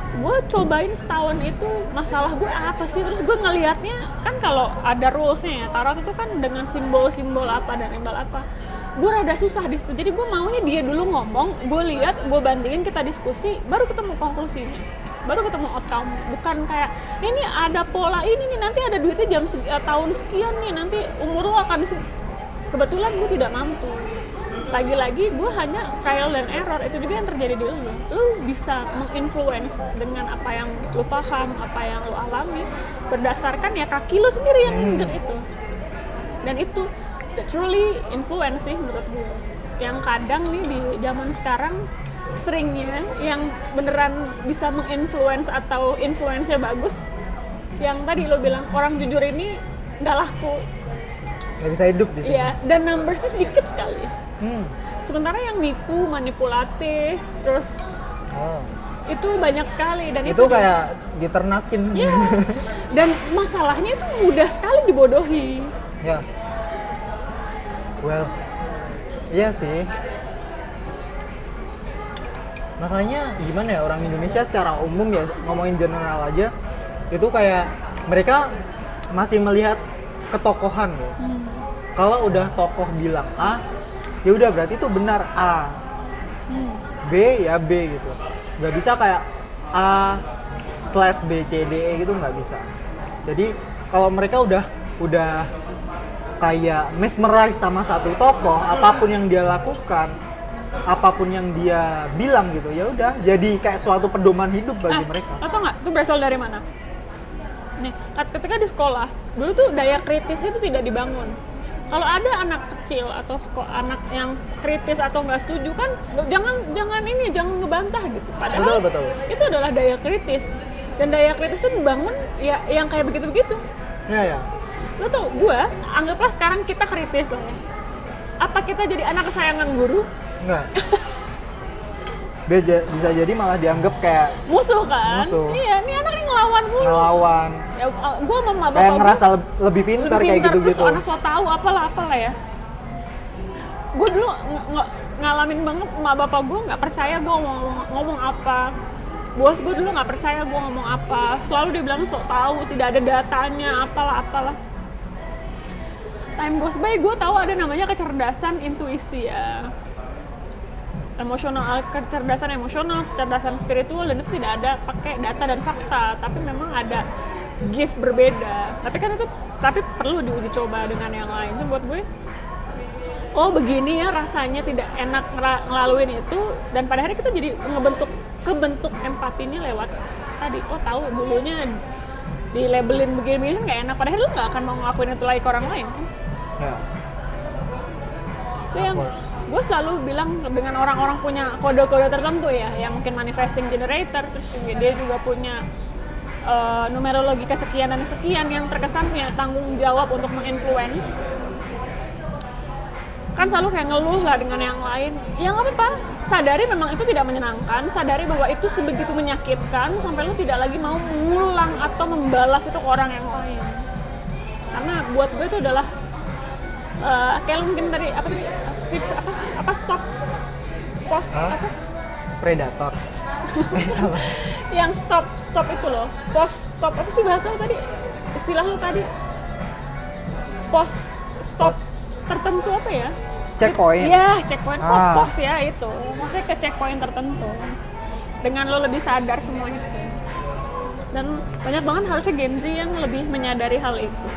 gue cobain setahun itu masalah gue apa sih, terus gue ngelihatnya kan kalau ada rulesnya ya, tarot itu kan dengan simbol-simbol apa dan embal apa, gue rada susah di situ. Jadi gue maunya dia dulu ngomong, gue lihat, gue bandingin, kita diskusi, baru ketemu konklusinya, baru ketemu outcome. Bukan kayak ini ada pola ini nih, nanti ada duitnya tahun sekian nih, nanti umur lo akan kebetulan gue tidak mampu. Lagi-lagi gue hanya trial dan error, itu juga yang terjadi di lu bisa menginfluence dengan apa yang lu paham, apa yang lu alami berdasarkan ya kaki lu sendiri yang injek itu. Dan itu truly influence sih menurut gue, yang kadang nih di zaman sekarang seringnya yang beneran bisa menginfluence atau influence-nya bagus, yang tadi lo bilang orang jujur ini nggak laku, nggak bisa hidup di sini. iya, dan numbersnya sedikit sekali. Sementara yang nipu, manipulatif, terus itu banyak sekali, dan itu kayak diternakin. ya, dan masalahnya itu mudah sekali dibodohi. Ya, well, iya sih. Makanya gimana ya, orang Indonesia secara umum ya, ngomongin general aja, itu kayak mereka masih melihat ketokohan loh. Kalau udah tokoh bilang A, ya udah berarti itu benar A. B ya B gitu. Nggak bisa kayak A/B C D E gitu, nggak bisa. Jadi kalau mereka udah kayak mesmerize sama satu tokoh, apapun yang dia lakukan, apapun yang dia bilang gitu, ya udah jadi kayak suatu pedoman hidup bagi mereka. Atau nggak? Itu berasal dari mana? Nih, ketika di sekolah, dulu tuh daya kritis itu tidak dibangun. Kalau ada anak kecil atau anak yang kritis atau nggak setuju kan, jangan ngebantah gitu. Padahal betul. itu adalah daya kritis. Dan daya kritis itu dibangun ya yang kayak begitu-begitu. Ya. Lo tuh, anggaplah sekarang kita kritis lah ya. Apa kita jadi anak kesayangan guru? Enggak. Bisa jadi malah dianggap kayak musuh kan? Musuh. Iya, ini anak yang ngelawan mulu. Ngelawan. Ya, gue sama bapak kayak ngerasa lebih pintar kayak gitu-gitu. Terus anak so tahu apalah ya. Gue dulu ngalamin banget sama bapak gue nggak percaya gue ngomong apa. Bos gue dulu nggak percaya gue ngomong apa. Selalu dia bilang sok tahu, tidak ada datanya, apalah. Time goes by, gue tahu ada namanya kecerdasan intuisi ya. Kecerdasan emosional, kecerdasan spiritual, dan itu tidak ada pakai data dan fakta, tapi memang ada gift berbeda. Tapi kan itu perlu diuji coba dengan yang lain. Itu buat gue, oh begini ya rasanya tidak enak ngelaluin itu, dan pada akhirnya kita jadi kebentuk empatinya lewat tadi. Oh tahu dulunya di labelin begini nggak enak, padahal lu nggak akan mau ngelakuin itu lagi ke orang lain. Ya. Itu yang gue selalu bilang dengan orang-orang punya kode-kode tertentu ya, yang mungkin manifesting generator, terus juga dia juga punya numerologi kesekian dan sekian, yang terkesan punya tanggung jawab untuk menginfluence. Kan selalu kayak ngeluh lah dengan yang lain. Ya nggak apa-apa, sadari memang itu tidak menyenangkan, sadari bahwa itu sebegitu menyakitkan sampai lu tidak lagi mau mengulang atau membalas itu ke orang yang lain. Karena buat gue itu adalah kayak mungkin tadi stop post apa predator yang stop itu loh, post stop apa sih bahasa lo tadi, istilah lo tadi, post stop tertentu apa ya, checkpoint ya checkpoint post ya, itu maksudnya ke checkpoint tertentu dengan lo lebih sadar semua itu. Dan banyak banget harusnya Gen Z yang lebih menyadari hal itu.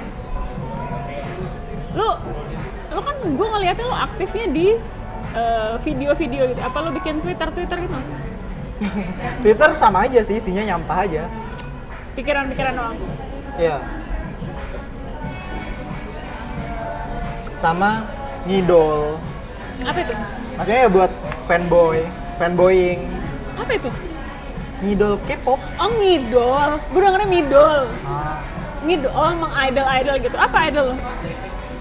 Lo kan gue ngeliatnya lo aktifnya di video-video gitu. Apa lo bikin Twitter gitu mas? Twitter sama aja sih, isinya nyampah aja. Pikiran-pikiran doang. Iya. Sama ngidol. Apa itu? Maksudnya ya buat fanboying. Apa itu? Ngidol K-pop. Oh ngidol. Gue dengernya midol. Ngidol, meng-idol gitu. Apa idol lo?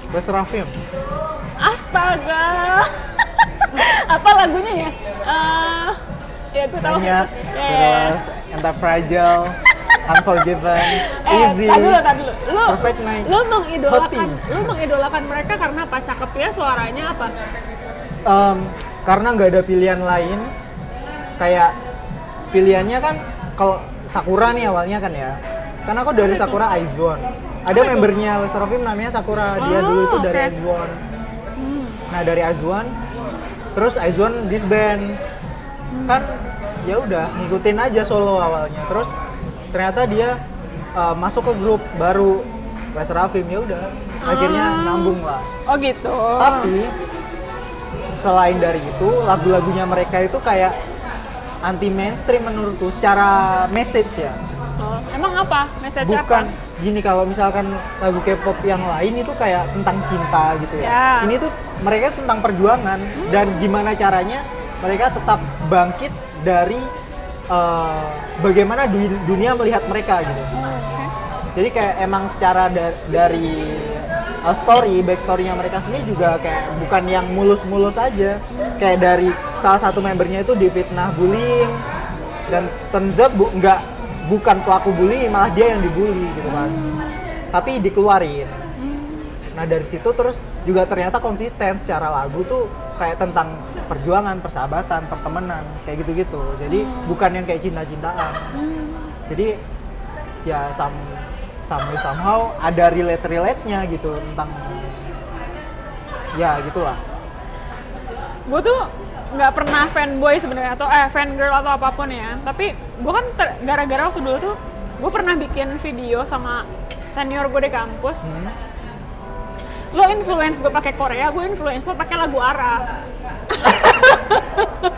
Wes Rafim. Astaga. Apa lagunya ya? Ya gue tahu. Banyak. Terus Anti-Fragile, Unforgiven, Easy. Tadi dulu. Perfect Night. Lo mengidolakan mereka karena apa? Cakep ya, suaranya apa? Karena nggak ada pilihan lain. Kayak pilihannya kan kalau Sakura nih awalnya kan ya. Karena aku dari Sakura Aizone. Ada membernya Seraphim namanya Sakura. Dia dulu itu dari Aizone. Nah, dari Aizone terus Aizone disband. Kan ya udah ngikutin aja solo awalnya. Terus ternyata dia masuk ke grup baru Seraphim, ya udah akhirnya nyambung lah. Oh gitu. Tapi selain dari itu, lagu-lagunya mereka itu kayak anti mainstream menurutku secara message ya. Oh, emang apa? Message Bukan apa? gini, kalau misalkan lagu K-pop yang lain itu kayak tentang cinta gitu ya. Ya. Ini tuh mereka tentang perjuangan dan gimana caranya mereka tetap bangkit dari bagaimana dunia melihat mereka gitu. Oke. Jadi kayak emang secara dari backstory-nya mereka sendiri juga kayak bukan yang mulus-mulus aja. Kayak dari salah satu membernya itu difitnah bullying dan turns out bukan pelaku bullying, malah dia yang dibully gitu kan. Tapi dikeluarin. Nah dari situ terus juga ternyata konsisten secara lagu tuh kayak tentang perjuangan, persahabatan, pertemanan, kayak gitu-gitu. Jadi bukan yang kayak cinta-cintaan. Jadi ya somehow ada relate-nya gitu tentang ya gitulah. Gue tuh nggak pernah fanboy sebenarnya atau fangirl atau apapun ya. Tapi gue kan gara-gara waktu dulu tuh gue pernah bikin video sama senior gue di kampus. Lo influence gue pakai Korea, gue influence lo pakai lagu Arab.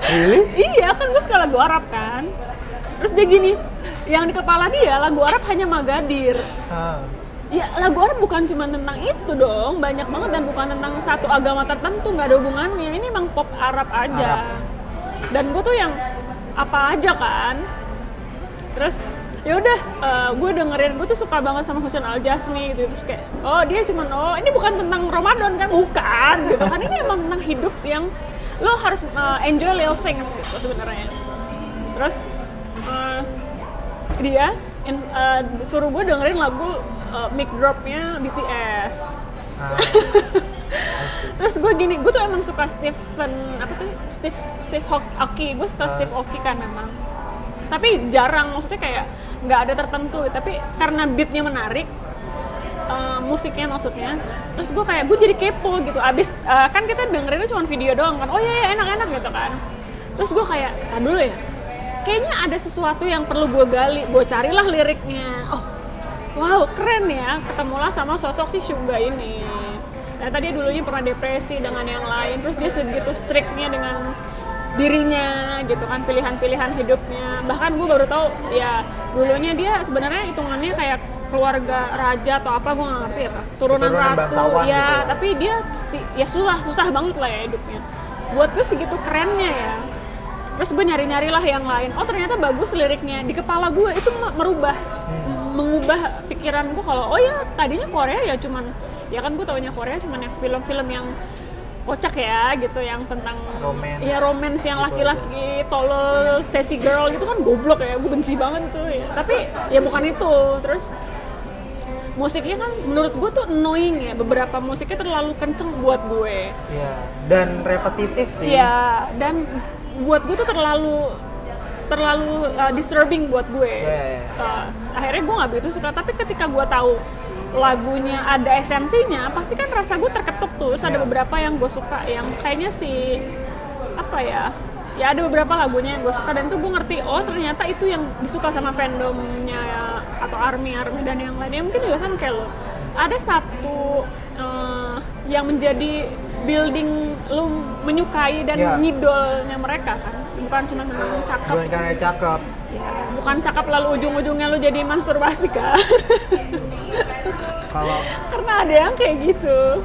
Really? Iya kan gue suka lagu Arab kan. Terus dia gini, yang di kepala dia lagu Arab hanya Magadir. Ya lagu Arab bukan cuma tentang itu dong, banyak banget dan bukan tentang satu agama tertentu, nggak ada hubungannya. Ini emang pop Arab aja. Dan gue tuh yang apa aja kan. Terus ya udah, gue dengerin, gue tuh suka banget sama Husain Al-Jazmi gitu. Terus kayak, oh dia cuman ini bukan tentang Ramadan kan, bukan gitu kan. Ini emang tentang hidup yang lo harus enjoy little things gitu sebenarnya. Terus dia suruh gue dengerin lagu mic drop-nya BTS. Terus gue gini, gue tuh emang suka Steve Aoki. Gue suka Steve Aoki kan memang. Tapi jarang, maksudnya kayak nggak ada tertentu. Tapi karena beatnya menarik, musiknya maksudnya. Terus gue jadi kepo gitu. Abis kan kita dengerinnya cuma video doang kan. Oh iya enak-enak gitu kan. Terus gue kayak, dulu ya. Kayaknya ada sesuatu yang perlu gue gali, gue carilah liriknya. Oh, wow keren ya, ketemulah sama sosok si Suga ini. Ternyata dia dulunya pernah depresi dengan yang lain, terus dia segitu strictnya dengan dirinya gitu kan, pilihan-pilihan hidupnya. Bahkan gue baru tahu ya dulunya dia sebenarnya hitungannya kayak keluarga raja atau apa, gue nggak ngerti apa, turunan ratu ya, gitu. Tapi dia ya susah banget lah ya hidupnya. Buat gue segitu kerennya ya. Terus gue nyari-nyari lah yang lain. Oh ternyata bagus liriknya. Di kepala gue itu mengubah pikiran gue kalau oh ya tadinya Korea ya cuman, ya kan gue taunya Korea cuman ya film-film yang kocak ya gitu, yang tentang romance yang laki-laki tolol, sassy girl gitu kan, goblok ya. Gue benci banget tuh ya. Tapi ya bukan itu. Terus musiknya kan menurut gue tuh annoying ya, beberapa musiknya terlalu kenceng buat gue. Iya, dan repetitif sih. Iya, dan buat gue tuh terlalu disturbing buat gue. Akhirnya gue nggak begitu suka. Tapi ketika gue tahu lagunya ada esensinya, pasti kan rasa gue terketuk tuh. Terus ada beberapa yang gue suka, yang kayaknya ya ada beberapa lagunya yang gue suka, dan tuh gue ngerti oh ternyata itu yang disuka sama fandomnya ya, atau army dan yang lainnya. Mungkin juga sama kayak lo, ada satu yang menjadi building lu menyukai dan ngidolnya mereka kan, bukan cuma tentang cakep. Bukan karena cakep. Ya, bukan cakep lalu ujung-ujungnya lu jadi masturbasi kan. Karena ada yang kayak gitu.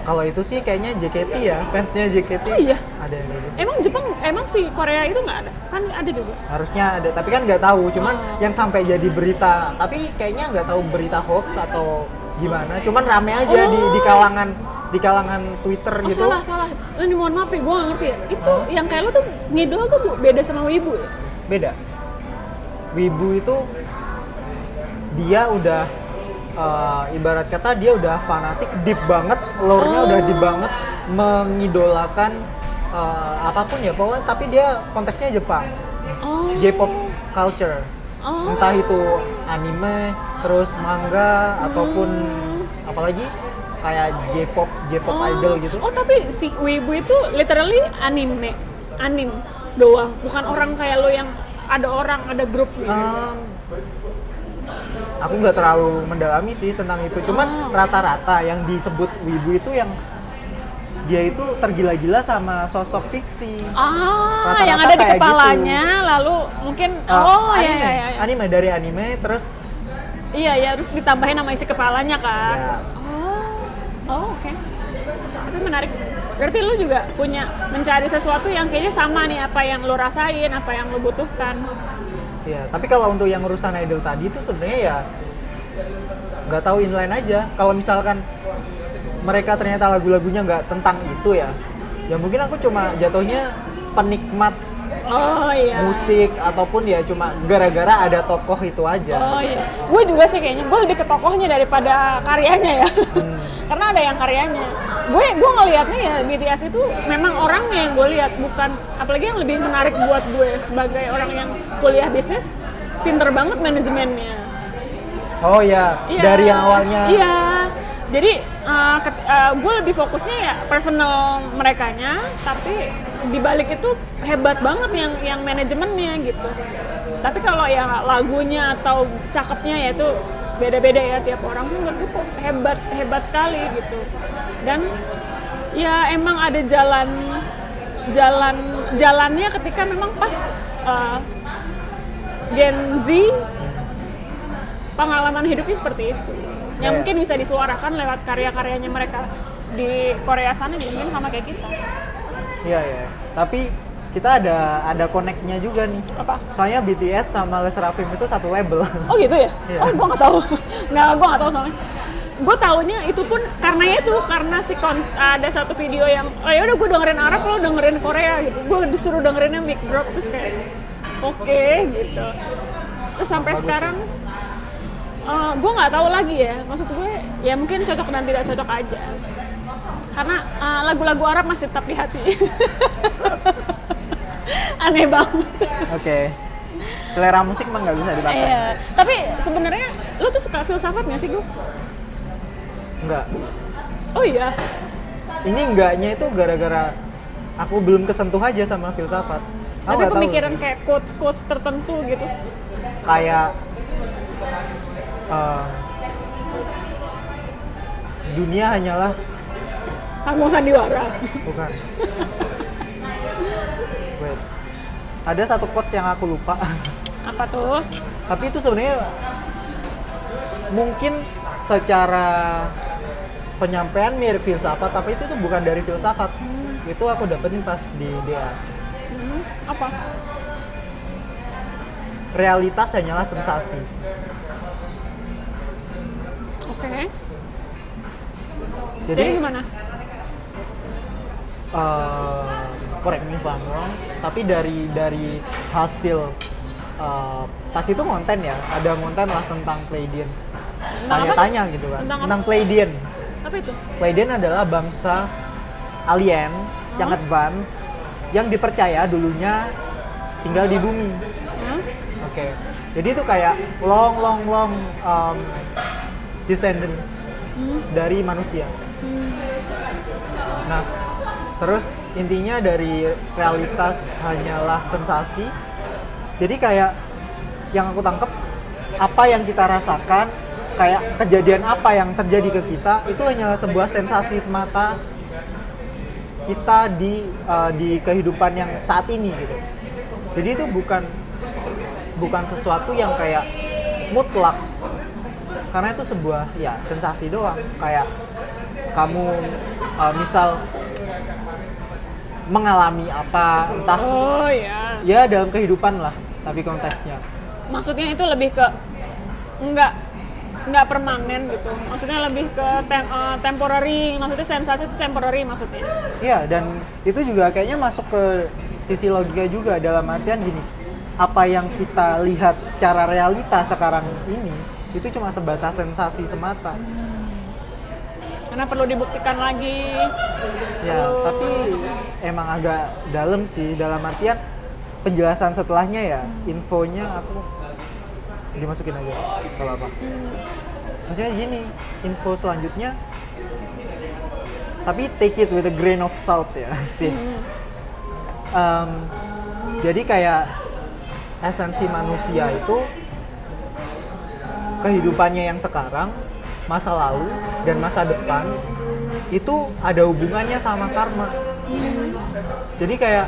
Kalau itu sih kayaknya JKT ya, fansnya JKT. Oh iya. Ada yang gitu. Emang si Korea itu nggak ada? Kan ada juga. Harusnya ada, tapi kan nggak tahu. Cuman yang sampai jadi berita, tapi kayaknya nggak tahu berita hoax atau gimana. Cuman rame aja di kalangan Twitter gitu. Salah. Ini mohon maaf nih, gue nggak ngerti ya. Itu yang kayak lo tuh ngidol tuh beda sama wibu ya? Beda. Wibu itu dia udah ibarat kata dia udah fanatik, deep banget, lore-nya udah deep banget, mengidolakan apapun ya pokoknya, tapi dia konteksnya Jepang. Oh. J-pop culture. Oh. Entah itu anime, terus manga ataupun apalagi kayak J-pop idol gitu. Oh, tapi si Weibo itu literally anim doang, bukan orang kayak lo yang ada grup gitu. Aku nggak terlalu mendalami sih tentang itu. Cuman rata-rata yang disebut wibu itu yang dia itu tergila-gila sama sosok fiksi. Rata-rata Yang ada di kayak kepalanya, gitu. lalu mungkin Anime. ya. Anime dari anime terus Iya, terus ditambahin nama isi kepalanya kan. ya, Oke. Itu menarik. Berarti lu juga punya mencari sesuatu yang kayaknya sama nih apa yang lu rasain, apa yang lu butuhkan. ya. Tapi kalau untuk yang urusan idol tadi itu sebenarnya ya nggak tahu inline aja. Kalau misalkan mereka ternyata lagu-lagunya nggak tentang itu ya mungkin aku cuma jatuhnya penikmat musik ataupun ya cuma gara-gara ada tokoh itu aja. Gue juga sih kayaknya gue lebih ke tokohnya daripada karyanya ya. Karena ada yang karyanya. Gue ngelihatnya ya BTS itu memang orangnya yang gue lihat, bukan, apalagi yang lebih menarik buat gue sebagai orang yang kuliah bisnis, pinter banget manajemennya. Oh ya, dari yang awalnya. Iya. Jadi gue lebih fokusnya ya personal merekanya, tapi dibalik itu hebat banget yang manajemennya gitu. Tapi kalau yang lagunya atau cakepnya ya itu beda-beda ya tiap orang, tuh menurut gue kok hebat sekali gitu. Dan ya emang ada jalannya ketika memang pas Gen Z pengalaman hidupnya seperti itu. Yang mungkin bisa disuarakan lewat karya-karyanya mereka di Korea sana juga mungkin sama kayak kita. Iya. Tapi kita ada connect-nya juga nih. Apa? Soalnya BTS sama Les Rafim itu satu label. Oh gitu ya? Iya. Oh, gue nggak tahu. Gue nggak tahu soalnya. Gue taunya itu pun karena ada satu video yang ya udah gue dengerin Arab, lo dengerin Korea gitu. Gue disuruh dengerinnya mic drop terus kayak oke, gitu. Terus sampai sekarang gue nggak tahu lagi ya. Maksud gue ya mungkin cocok dan tidak cocok aja. Karena lagu-lagu Arab masih tetap di hati. Aneh banget. Oke. Selera musik mah nggak bisa dipaksa. Iya. Tapi sebenarnya lo tuh suka filsafat nggak sih, Gu? Enggak. Oh iya. Ini enggaknya itu gara-gara aku belum kesentuh aja sama filsafat. Tapi pemikiran kayak quotes tertentu gitu. Kayak dunia hanyalah Panggung sandiwara. bukan. Wait. Ada satu quotes yang aku lupa. Apa tuh? Tapi itu sebenarnya mungkin secara penyampaian mirip filsafat, tapi itu tuh bukan dari filsafat. Itu aku dapetin pas di DA. Apa? Realitas hanyalah sensasi. Oke. Jadi gimana? Correct me if I'm wrong, tapi dari hasil pas itu konten ya, ada konten lah tentang Pleiadian. Tanya-tanya gitu kan. Tentang Pleiadian. Apa itu? Pleiadian adalah bangsa alien yang advance yang dipercaya dulunya tinggal di bumi. Oke. Jadi itu kayak long descendants dari manusia. Nah, terus intinya dari realitas hanyalah sensasi. Jadi kayak yang aku tangkep, apa yang kita rasakan, kayak kejadian apa yang terjadi ke kita, itu hanyalah sebuah sensasi semata kita di kehidupan yang saat ini gitu. Jadi itu bukan sesuatu yang kayak mutlak, karena itu sebuah ya sensasi doang. Kayak kamu misal mengalami apa, entah ya dalam kehidupan lah, tapi konteksnya. Maksudnya itu lebih ke nggak permanen gitu. Maksudnya lebih ke temporary. Maksudnya sensasi itu temporary maksudnya. Iya, dan itu juga kayaknya masuk ke sisi logika juga, dalam artian gini, apa yang kita lihat secara realita sekarang ini itu cuma sebatas sensasi semata. Karena perlu dibuktikan lagi. Ya, tapi emang agak dalam sih, dalam artian penjelasan setelahnya ya, infonya aku dimasukin aja kalau apa. Maksudnya gini, info selanjutnya tapi take it with a grain of salt ya sih. Jadi kayak esensi manusia itu kehidupannya yang sekarang, masa lalu dan masa depan itu ada hubungannya sama karma. Jadi kayak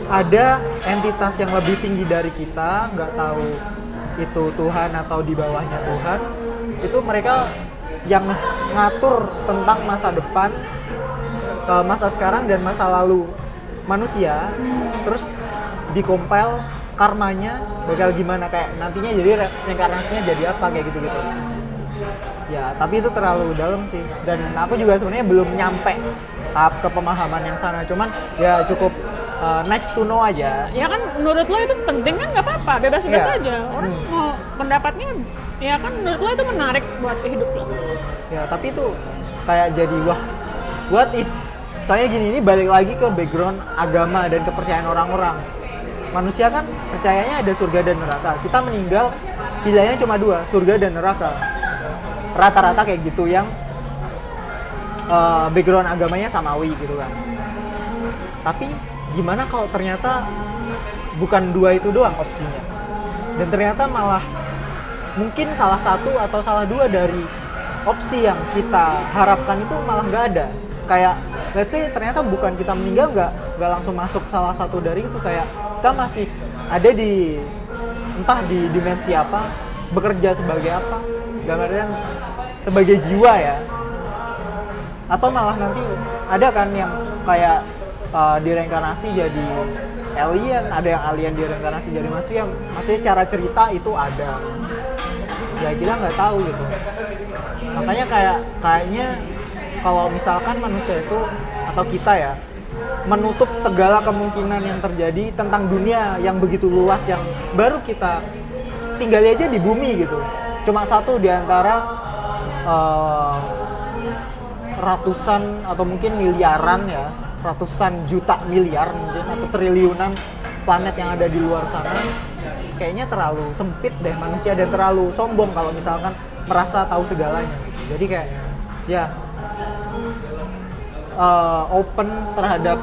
ada entitas yang lebih tinggi dari kita, nggak tahu itu Tuhan atau di bawahnya Tuhan, itu mereka yang ngatur tentang masa depan, masa sekarang dan masa lalu manusia. Terus dikompil karmanya bakal gimana, kayak nantinya jadi reinkarnasinya jadi apa kayak gitu-gitu. Ya, tapi itu terlalu dalam sih. Dan aku juga sebenarnya belum nyampe tahap kepemahaman yang sana. Cuman ya cukup nice to know aja. Ya kan menurut lo itu penting kan, nggak apa-apa, bebas-bebas Yeah. aja. Orang mau pendapatnya, ya kan menurut lo itu menarik buat hidup lo. Ya, tapi itu kayak jadi wah, what if? Soalnya gini, ini balik lagi ke background agama dan kepercayaan orang-orang. Manusia kan percayanya ada surga dan neraka. Kita meninggal, pilihannya cuma dua, surga dan neraka. Rata-rata kayak gitu yang background agamanya samawi gitu kan. Tapi gimana kalau ternyata bukan dua itu doang opsinya, dan ternyata malah mungkin salah satu atau salah dua dari opsi yang kita harapkan itu malah nggak ada. Kayak let's say ternyata bukan kita meninggal, nggak langsung masuk salah satu dari itu, kayak kita masih ada di entah di dimensi apa, bekerja sebagai apa, gambarnya sebagai jiwa ya, atau malah nanti ada kan yang kayak direinkarnasi jadi alien, ada yang alien direinkarnasi jadi manusia. Maksudnya secara cerita itu ada, ya kita nggak tahu gitu. Makanya kayaknya kalau misalkan manusia itu atau kita ya menutup segala kemungkinan yang terjadi tentang dunia yang begitu luas, yang baru kita tinggal aja di bumi gitu, cuma satu di antara ratusan atau mungkin miliaran ya, ratusan juta miliar mungkin atau triliunan planet yang ada di luar sana. Kayaknya terlalu sempit deh manusia dan terlalu sombong kalau misalkan merasa tahu segalanya gitu. Jadi kayak ya open terhadap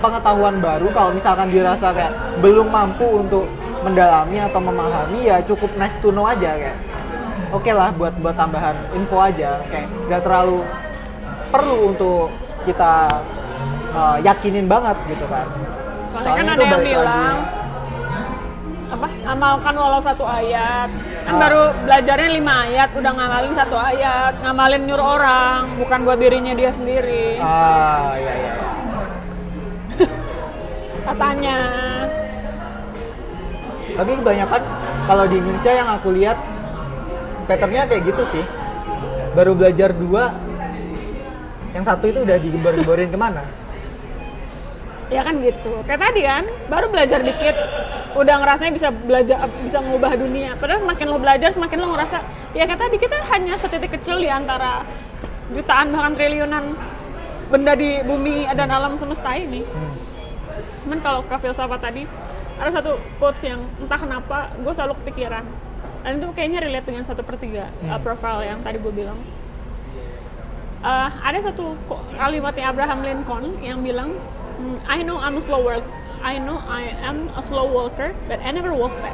pengetahuan baru. Kalau misalkan dirasa kayak belum mampu untuk mendalami atau memahami, ya cukup nice to know aja, kayak oke lah buat tambahan info aja, kayak nggak terlalu perlu untuk kita yakinin banget gitu kan. Soalnya kan ada yang bilang apa, amalkan walau satu ayat kan, baru belajarnya 5 ayat udah ngamalin 1 ayat, ngamalin nyuruh orang, bukan buat dirinya dia sendiri. Iya. Katanya. Tapi kebanyakan kalau di Indonesia yang aku lihat patternnya kayak gitu sih, baru belajar 2, yang satu itu udah digembar-gemborin kemana. Ya kan gitu, kayak tadi kan, baru belajar dikit udah ngerasanya bisa belajar, bisa mengubah dunia. Padahal semakin lo belajar, semakin lo ngerasa ya kayak tadi, kita hanya setitik kecil di antara jutaan bahkan triliunan benda di bumi dan alam semesta ini. Cuman kalau ke filsafat tadi, ada satu quotes yang entah kenapa gue selalu kepikiran, dan itu kayaknya relate dengan 1/3 profile yang tadi gue bilang. Ada satu kalimatnya Abraham Lincoln yang bilang, I know I'm a slow walker. I know I am a slow walker, but I never walk back.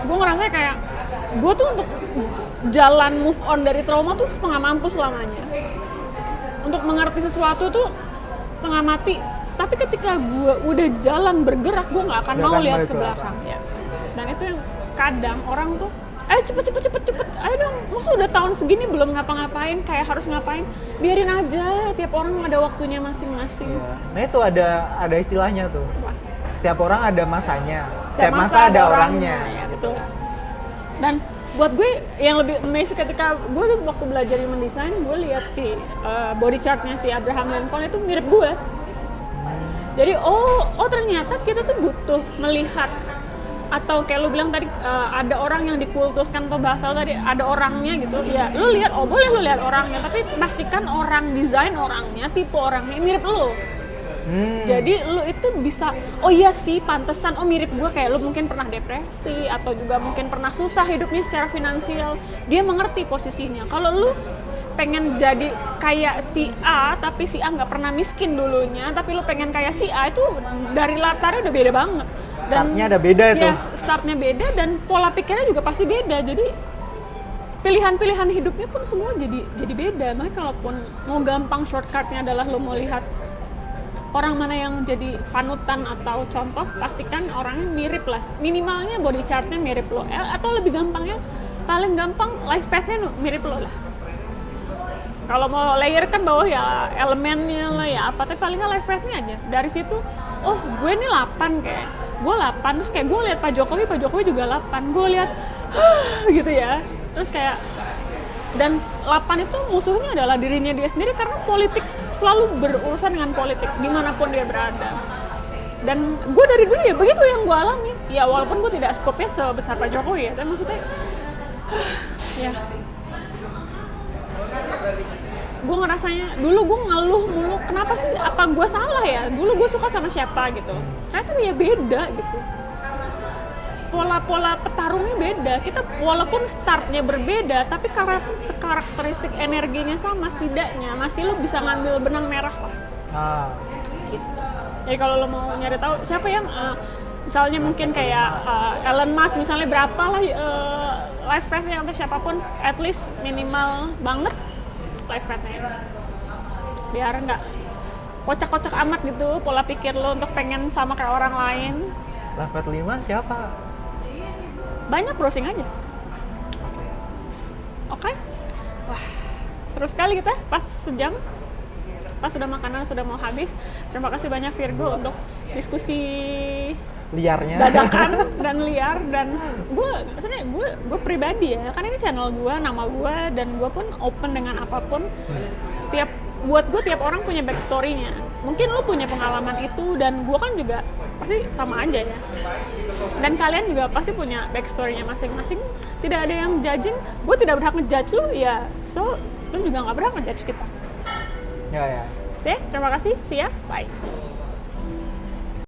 Gue ngerasa kayak gue tuh untuk jalan move on dari trauma tuh setengah mampus selamanya. Untuk mengerti sesuatu tuh setengah mati. Tapi ketika gue udah jalan bergerak, gue nggak akan mau lihat ke belakang. Yes. Dan itu yang kadang orang tuh, cepet, ayo dong, masa udah tahun segini belum ngapa-ngapain, kayak harus ngapain, biarin aja, tiap orang ada waktunya masing-masing. Ya. Nah itu ada istilahnya tuh. Wah. Setiap orang ada masanya, setiap masa ada orangnya. Ya, betul. Dan buat gue yang lebih amazing ketika gue tuh waktu belajar human design, gue lihat si body chartnya si Abraham Lincoln itu mirip gue. Jadi oh ternyata kita tuh butuh melihat, atau kayak lu bilang tadi ada orang yang dikultuskan atau bahasa tadi ada orangnya gitu ya, lu lihat, boleh lu lihat orangnya, tapi pastikan orang desain orangnya, tipe orangnya mirip lu. Jadi lu itu bisa, oh iya sih pantesan, oh mirip gue kayak lu mungkin pernah depresi atau juga mungkin pernah susah hidupnya secara finansial. Dia mengerti posisinya. Kalau lu pengen jadi kayak si A tapi si A nggak pernah miskin dulunya, tapi lu pengen kayak si A, itu dari latarnya udah beda banget. Startnya ada beda itu. Yes, startnya beda dan pola pikirnya juga pasti beda. Jadi pilihan-pilihan hidupnya pun semua jadi beda. Makanya kalaupun mau gampang shortcutnya adalah lo mau lihat orang mana yang jadi panutan atau contoh, pastikan orangnya mirip lah. Minimalnya body chartnya mirip lo, atau lebih gampangnya, paling gampang life path-nya mirip lo lah. Kalau mau layer kan bawah ya elemennya lah ya apa, tapi paling nggak life path-nya aja. Dari situ, oh gue ini 8 kayak, gue 8, terus kayak gue lihat Pak Jokowi juga 8, gue lihat gitu ya. Terus kayak, dan 8 itu musuhnya adalah dirinya dia sendiri karena politik selalu berurusan dengan politik dimanapun dia berada. Dan gue dari dulu ya begitu yang gue alami. Ya walaupun gue tidak skopnya sebesar Pak Jokowi ya, tapi maksudnya ya gue ngerasanya dulu gue ngeluh mulu, kenapa sih, apa gue salah ya, dulu gue suka sama siapa gitu, ternyata ya beda gitu, pola-pola petarungnya beda. Kita walaupun startnya berbeda tapi karakteristik energinya sama, setidaknya masih lo bisa ngambil benang merah lah. Gitu. Jadi kalau lo mau nyari tahu siapa yang misalnya mungkin kayak Elon Musk misalnya, berapa lah life path-nya untuk siapapun, at least minimal banget life path-nya, biar nggak kocak-kocak amat gitu pola pikir lo untuk pengen sama kayak orang lain. Life path 5 siapa? Banyak, browsing aja. Oke. Wah, seru sekali kita pas sejam, pas sudah makanan sudah mau habis. Terima kasih banyak Virgo untuk diskusi Liarnya. dadakan dan liar. Dan sebenarnya gue pribadi ya, kan ini channel gue, nama gue, dan gue pun open dengan apapun. Buat gue tiap orang punya backstory-nya. Mungkin lo punya pengalaman itu dan gue kan juga pasti sama aja ya. Dan kalian juga pasti punya backstory-nya masing-masing. Tidak ada yang judging. Gue tidak berhak ngejudge lo ya. So lo juga nggak berhak ngejudge kita. Ya. Terima kasih. See ya. Bye.